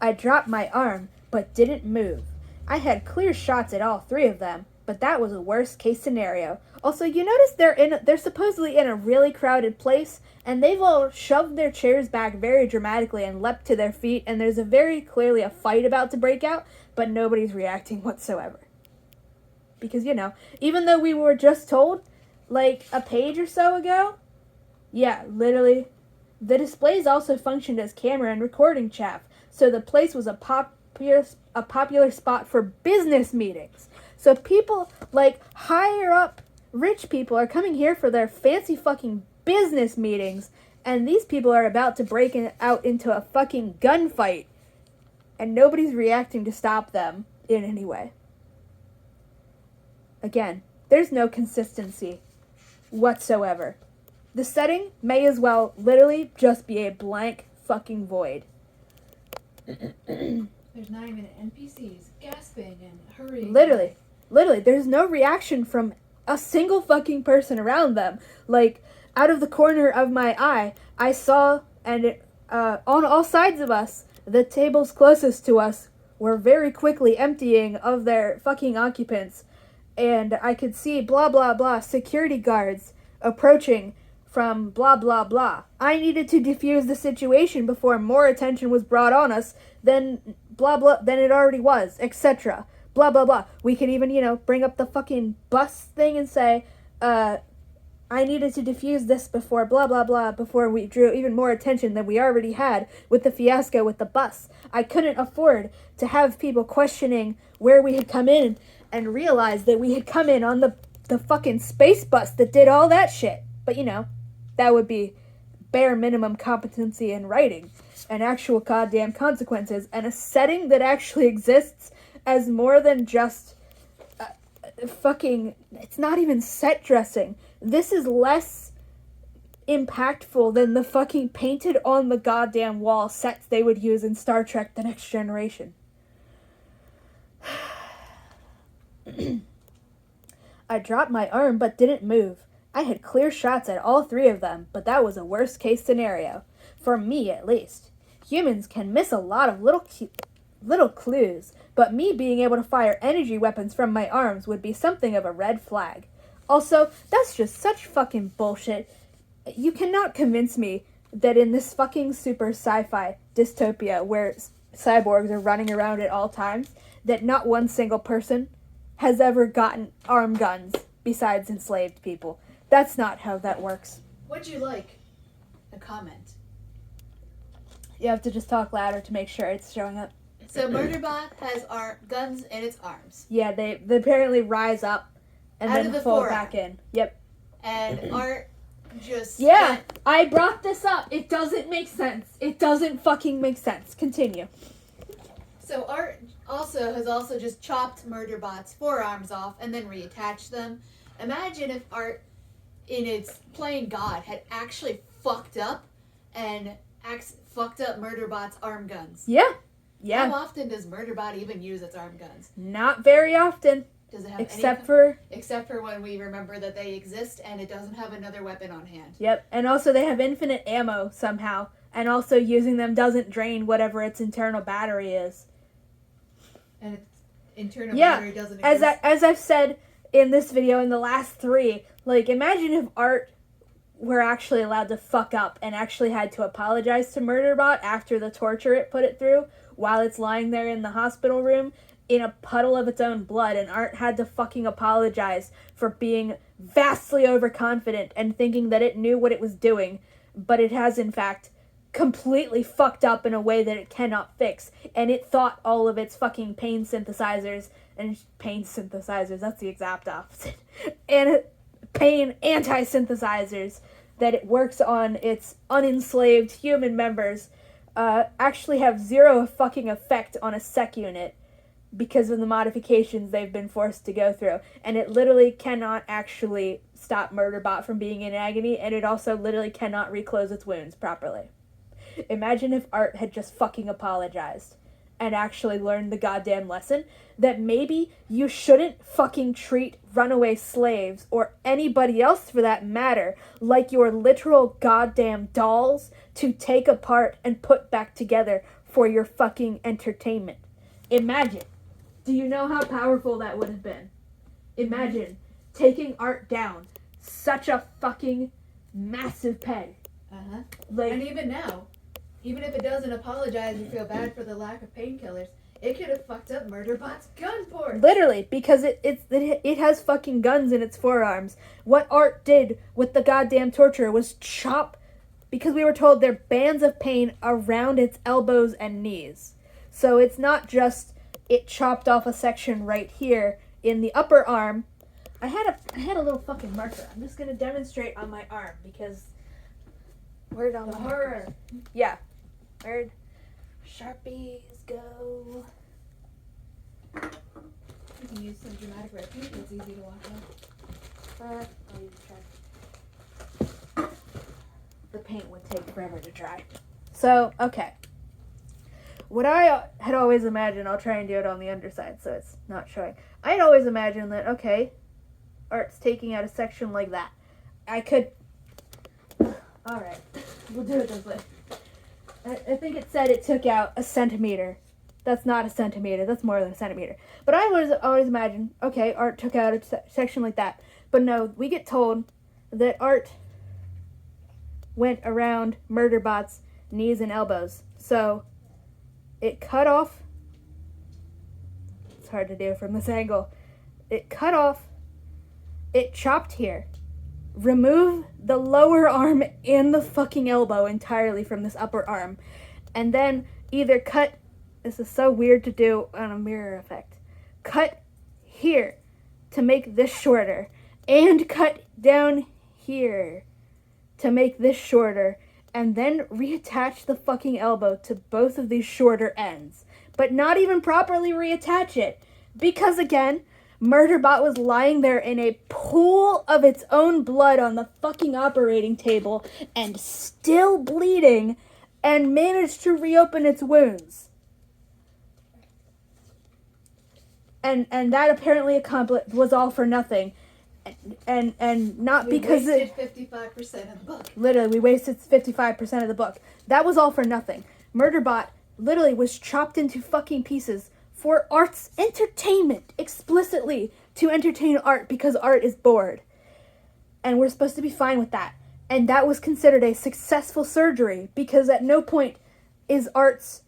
I dropped my arm, but didn't move. I had clear shots at all three of them, but that was a worst-case scenario. Also, you notice they're supposedly in a really crowded place, and they've all shoved their chairs back very dramatically and leapt to their feet, and there's very clearly a fight about to break out, but nobody's reacting whatsoever. Because, even though we were just told, like, a page or so ago, yeah, literally, the displays also functioned as camera and recording chaff, so the place was a popular spot for business meetings. So people, like, higher up rich people are coming here for their fancy fucking business meetings, and these people are about to break out into a fucking gunfight, and nobody's reacting to stop them in any way. Again, there's no consistency whatsoever. The setting may as well literally just be a blank fucking void. There's not even NPCs gasping and hurrying. Literally, there's no reaction from a single fucking person around them. Like, out of the corner of my eye, I saw, and on all sides of us, the tables closest to us were very quickly emptying of their fucking occupants. And I could see blah blah blah security guards approaching from blah blah blah. I needed to defuse the situation before more attention was brought on us than blah blah than it already was, etc. Blah blah blah. We could even, bring up the fucking bus thing and say, I needed to defuse this before blah blah blah, before we drew even more attention than we already had with the fiasco with the bus. I couldn't afford to have people questioning where we had come in and realize that we had come in on the fucking space bus that did all that shit. But that would be bare minimum competency in writing and actual goddamn consequences and a setting that actually exists as more than just fucking, it's not even set dressing. This is less impactful than the fucking painted on the goddamn wall sets they would use in Star Trek The Next Generation. I dropped my arm but didn't move. I had clear shots at all three of them, but that was a worst case scenario. For me, at least. Humans can miss a lot of little clues, but me being able to fire energy weapons from my arms would be something of a red flag. Also, that's just such fucking bullshit. You cannot convince me that in this fucking super sci-fi dystopia where cyborgs are running around at all times, that not one single person has ever gotten arm guns besides enslaved people. That's not how that works. What'd you like? A comment. You have to just talk louder to make sure it's showing up. So Murderbot has guns in its arms. Yeah, they apparently rise up and Out then of the fall forearm. back in. Yep. And Art just... Yeah, I brought this up. It doesn't make sense. It doesn't fucking make sense. Continue. So Art has just chopped Murderbot's forearms off and then reattached them. Imagine if Art, in its playing God, had actually fucked up Murderbot's arm guns. Yeah. Yeah. How often does Murderbot even use its arm guns? Not very often. Does it have Except for when we remember that they exist and it doesn't have another weapon on hand. Yep. And also they have infinite ammo somehow. And also using them doesn't drain whatever its internal battery is. And its internal battery doesn't exist. As I've said in this video in the last 3, imagine if Art were actually allowed to fuck up and actually had to apologize to Murderbot after the torture it put it through while it's lying there in the hospital room in a puddle of its own blood, and Art had to fucking apologize for being vastly overconfident and thinking that it knew what it was doing, but it has in fact completely fucked up in a way that it cannot fix, and it thought all of its fucking pain synthesizers, that's the exact opposite, and pain anti-synthesizers that it works on its unenslaved human members actually have zero fucking effect on a sec unit because of the modifications they've been forced to go through. And it literally cannot actually stop Murderbot from being in agony, and it also literally cannot reclose its wounds properly. Imagine if Art had just fucking apologized and actually learned the goddamn lesson that maybe you shouldn't fucking treat runaway slaves, or anybody else for that matter, like your literal goddamn dolls to take apart and put back together for your fucking entertainment. Imagine. Do you know how powerful that would have been? Imagine taking Art down such a fucking massive peg. Uh-huh. And even now, even if it doesn't apologize or feel bad for the lack of painkillers, it could have fucked up Murderbot's gun port. Literally, because it has fucking guns in its forearms. What Art did with the goddamn torture was chop, because we were told there are bands of pain around its elbows and knees. So it's not just it chopped off a section right here in the upper arm. I had a little fucking marker. I'm just gonna demonstrate on my arm because where'd all the horror? Yeah, where'd Sharpies go? You can use some dramatic red paint. It's easy to wash out. I'll use a track. The paint would take forever to dry. So, okay. What I had always imagined, I'll try and do it on the underside so it's not showing. I had always imagined that, okay, Art's taking out a section like that. I could Alright, we'll do it this way. I think it said it took out a centimeter. That's not a centimeter, that's more than a centimeter. But I always imagine, okay, Art took out a section like that. But no, we get told that Art went around Murderbot's knees and elbows. So, it cut off, it's hard to do from this angle, it cut off, it chopped here, remove the lower arm and the fucking elbow entirely from this upper arm, and then either cut, this is so weird to do on a mirror effect, cut here to make this shorter, and cut down here to make this shorter, and then reattach the fucking elbow to both of these shorter ends. But not even properly reattach it. Because again, Murderbot was lying there in a pool of its own blood on the fucking operating table and still bleeding and managed to reopen its wounds. And that apparently was all for nothing. And not because it... We wasted 55% of the book. Literally, we wasted 55% of the book. That was all for nothing. Murderbot literally was chopped into fucking pieces for Art's entertainment, explicitly to entertain Art because Art is bored. And we're supposed to be fine with that. And that was considered a successful surgery because at no point is Art's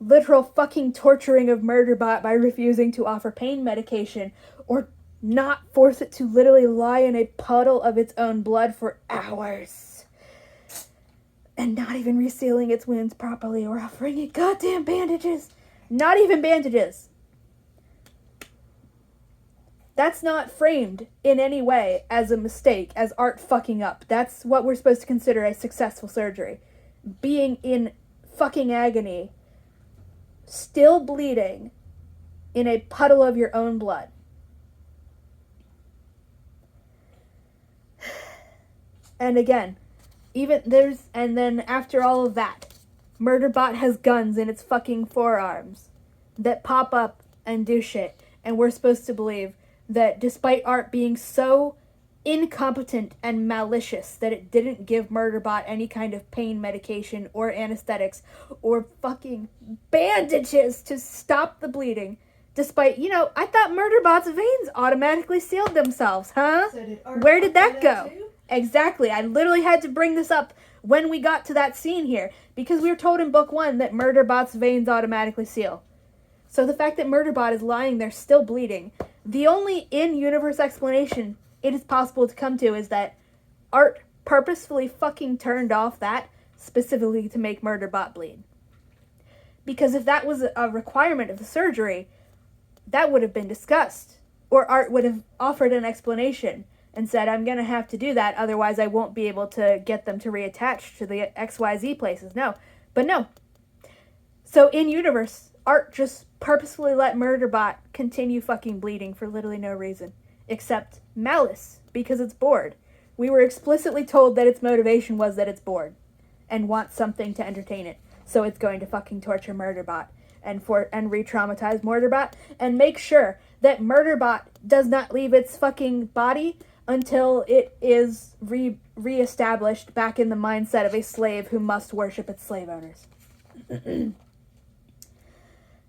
literal fucking torturing of Murderbot by refusing to offer pain medication or not force it to literally lie in a puddle of its own blood for hours. And not even resealing its wounds properly or offering it goddamn bandages. Not even bandages. That's not framed in any way as a mistake, as Art fucking up. That's what we're supposed to consider a successful surgery. Being in fucking agony, still bleeding, in a puddle of your own blood. And again, and then after all of that, Murderbot has guns in its fucking forearms that pop up and do shit. And we're supposed to believe that despite Art being so incompetent and malicious that it didn't give Murderbot any kind of pain medication or anesthetics or fucking bandages to stop the bleeding, despite, I thought Murderbot's veins automatically sealed themselves, huh? So Where did that go? Exactly. I literally had to bring this up when we got to that scene here, because we were told in book 1 that Murderbot's veins automatically seal. So the fact that Murderbot is lying there still bleeding, the only in-universe explanation it is possible to come to is that Art purposefully fucking turned off that specifically to make Murderbot bleed. Because if that was a requirement of the surgery, that would have been discussed. Or Art would have offered an explanation and said, I'm going to have to do that, otherwise I won't be able to get them to reattach to the XYZ places. No. But no. So in universe, Art just purposefully let Murderbot continue fucking bleeding for literally no reason. Except malice, because it's bored. We were explicitly told that its motivation was that it's bored and wants something to entertain it. So it's going to fucking torture Murderbot and re-traumatize Murderbot and make sure that Murderbot does not leave its fucking body until it is re-established back in the mindset of a slave who must worship its slave owners.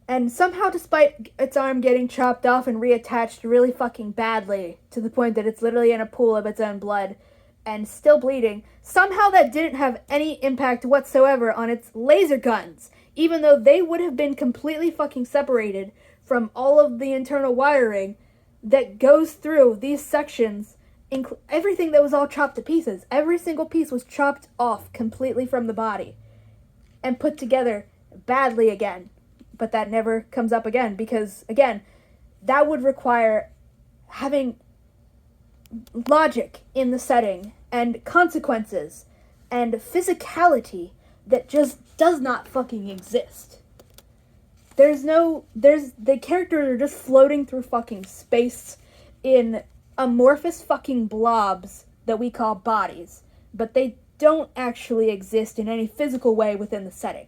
And somehow, despite its arm getting chopped off and reattached really fucking badly, to the point that it's literally in a pool of its own blood and still bleeding, somehow that didn't have any impact whatsoever on its laser guns, even though they would have been completely fucking separated from all of the internal wiring that goes through these sections. Everything that was all chopped to pieces. Every single piece was chopped off completely from the body and put together badly again. But that never comes up again because, again, that would require having logic in the setting and consequences and physicality that just does not fucking exist. The characters are just floating through fucking space in amorphous fucking blobs that we call bodies, but they don't actually exist in any physical way within the setting.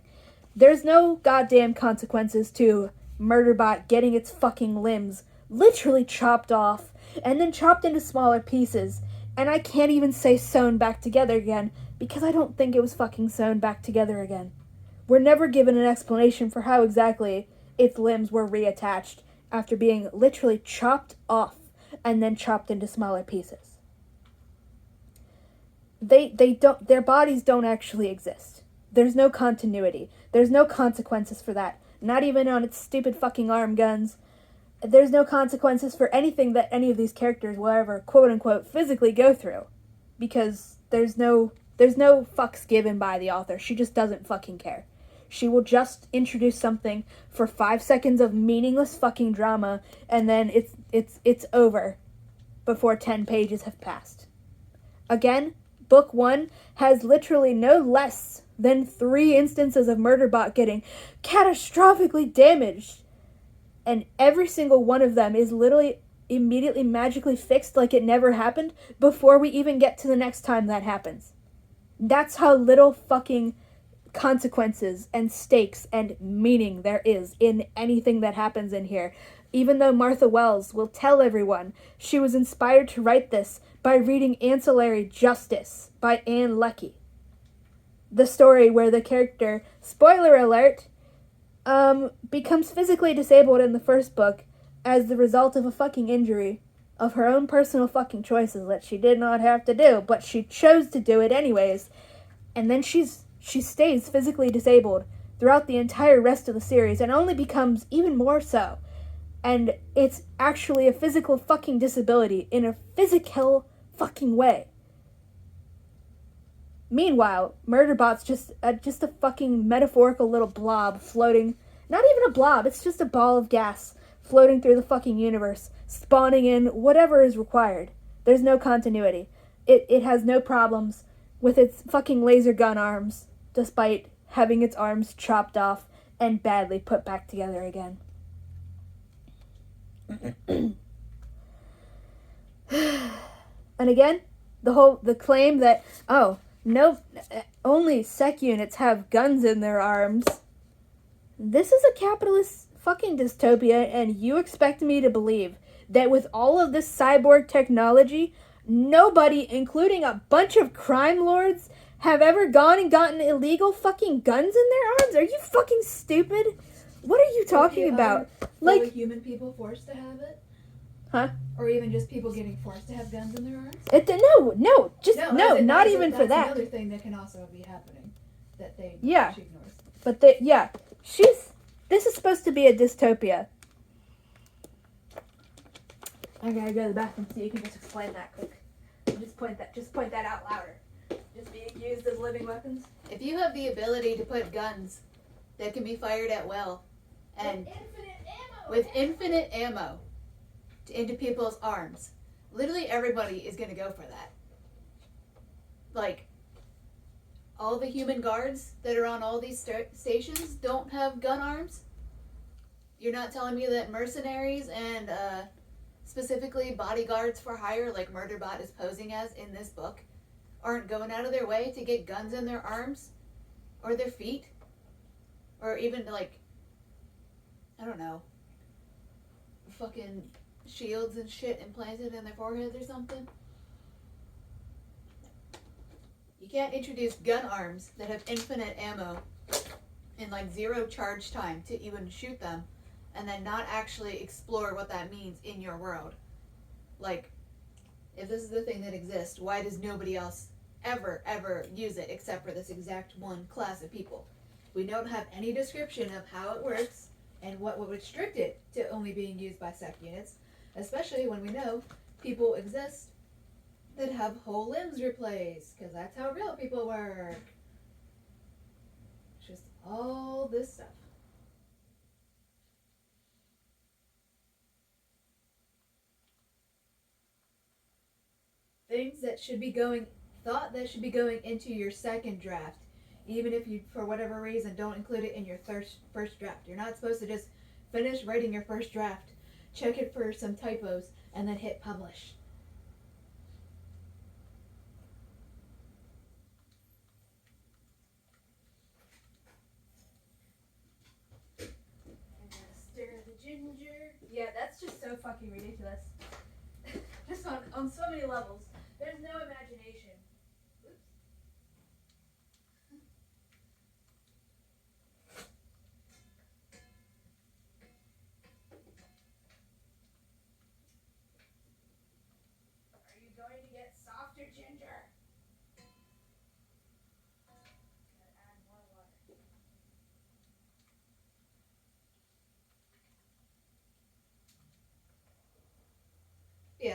There's no goddamn consequences to Murderbot getting its fucking limbs literally chopped off and then chopped into smaller pieces, and I can't even say sewn back together again Because I don't think it was fucking sewn back together again. We're never given an explanation for how exactly its limbs were reattached after being literally chopped off and then chopped into smaller pieces. Their bodies don't actually exist. There's no continuity. There's no consequences for that. Not even on its stupid fucking arm guns. There's no consequences for anything that any of these characters will ever, quote unquote, physically go through. Because there's no fucks given by the author. She just doesn't fucking care. She will just introduce something for 5 seconds of meaningless fucking drama, and then it's over before 10 pages have passed. Again, book 1 has literally no less than 3 instances of Murderbot getting catastrophically damaged. And every single one of them is literally immediately magically fixed like it never happened before we even get to the next time that happens. That's how little fucking consequences and stakes and meaning there is in anything that happens in here. Even though Martha Wells will tell everyone she was inspired to write this by reading Ancillary Justice by Anne Leckie. The story where the character, spoiler alert, becomes physically disabled in the first book as the result of a fucking injury of her own personal fucking choices that she did not have to do, but she chose to do it anyways. And then she stays physically disabled throughout the entire rest of the series and only becomes even more so. And it's actually a physical fucking disability in a physical fucking way. Meanwhile, Murderbot's just a fucking metaphorical little blob floating. Not even a blob, it's just a ball of gas floating through the fucking universe, spawning in whatever is required. There's no continuity. It has no problems with its fucking laser gun arms, despite having its arms chopped off and badly put back together again. And again, the claim that, no, only sec units have guns in their arms. This is a capitalist fucking dystopia, and you expect me to believe that with all of this cyborg technology, nobody, including a bunch of crime lords, have ever gone and gotten illegal fucking guns in their arms? Are you fucking stupid? What are you talking about? Like human people forced to have it? Huh? Or even just people getting forced to have guns in their arms? Not even for that. That's another thing that can also be happening that she ignores. But this is supposed to be a dystopia. I gotta go to the bathroom so you can just explain that quick. Just point that out louder. Just being used as living weapons. If you have the ability to put guns that can be fired at will and with infinite ammo into people's arms, literally everybody is going to go for that. Like, all the human guards that are on all these stations don't have gun arms? You're not telling me that mercenaries and specifically bodyguards for hire, like Murderbot is posing as in this book, aren't going out of their way to get guns in their arms or their feet? Or even, like, I don't know, fucking shields and shit implanted in their foreheads or something? You can't introduce gun arms that have infinite ammo and like 0 charge time to even shoot them and then not actually explore what that means in your world. Like, if this is the thing that exists, why does nobody else ever use it except for this exact one class of people? We don't have any description of how it works and what would restrict it to only being used by sec units, especially when we know people exist that have whole limbs replaced, because that's how real people work. Just all this stuff. Things that should be going into your second draft, even if you, for whatever reason, don't include it in your first draft. You're not supposed to just finish writing your first draft, check it for some typos, and then hit publish. Stir the ginger. Yeah, that's just so fucking ridiculous. Just on so many levels. There's no imagination. Oops.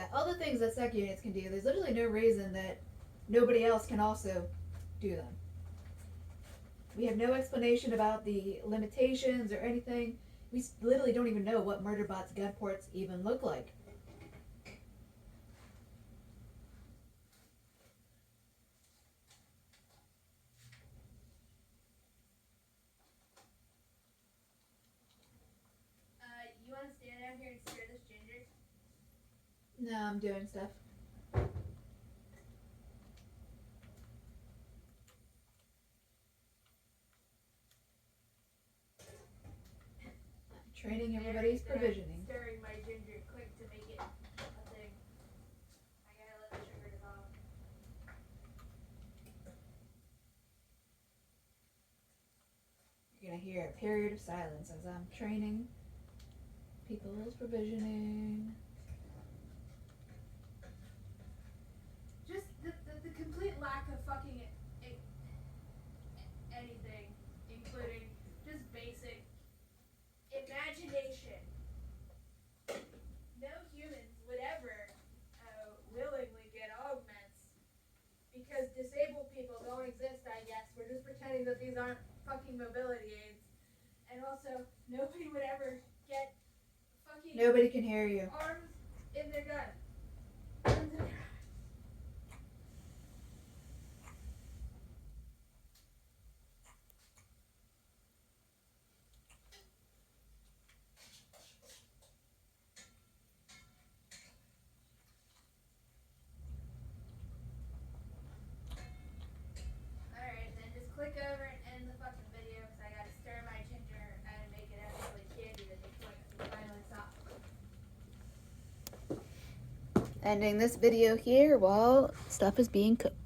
Yeah, all the things that sex units can do, there's literally no reason that nobody else can also do them. We have no explanation about the limitations or anything. We literally don't even know what Murderbot's gun ports even look like. You want to stand out here and stir this ginger? No, I'm doing stuff. Training everybody's provisioning. Stirring my ginger quick to make it a thing. I gotta let the sugar dissolve. You're gonna hear a period of silence as I'm training people's provisioning. Just the complete lack of fucking anything, including just basic imagination. No humans would ever willingly get augments because disabled people don't exist, I guess. We're just pretending that these aren't fucking mobility aids. And also, nobody would ever get fucking Nobody can hear you. arms in their gun. Arms in their gun. Alright, then just click over and end the fucking video because I gotta stir my ginger and make it actually candied at the point to finally stop. Ending this video here while stuff is being cooked.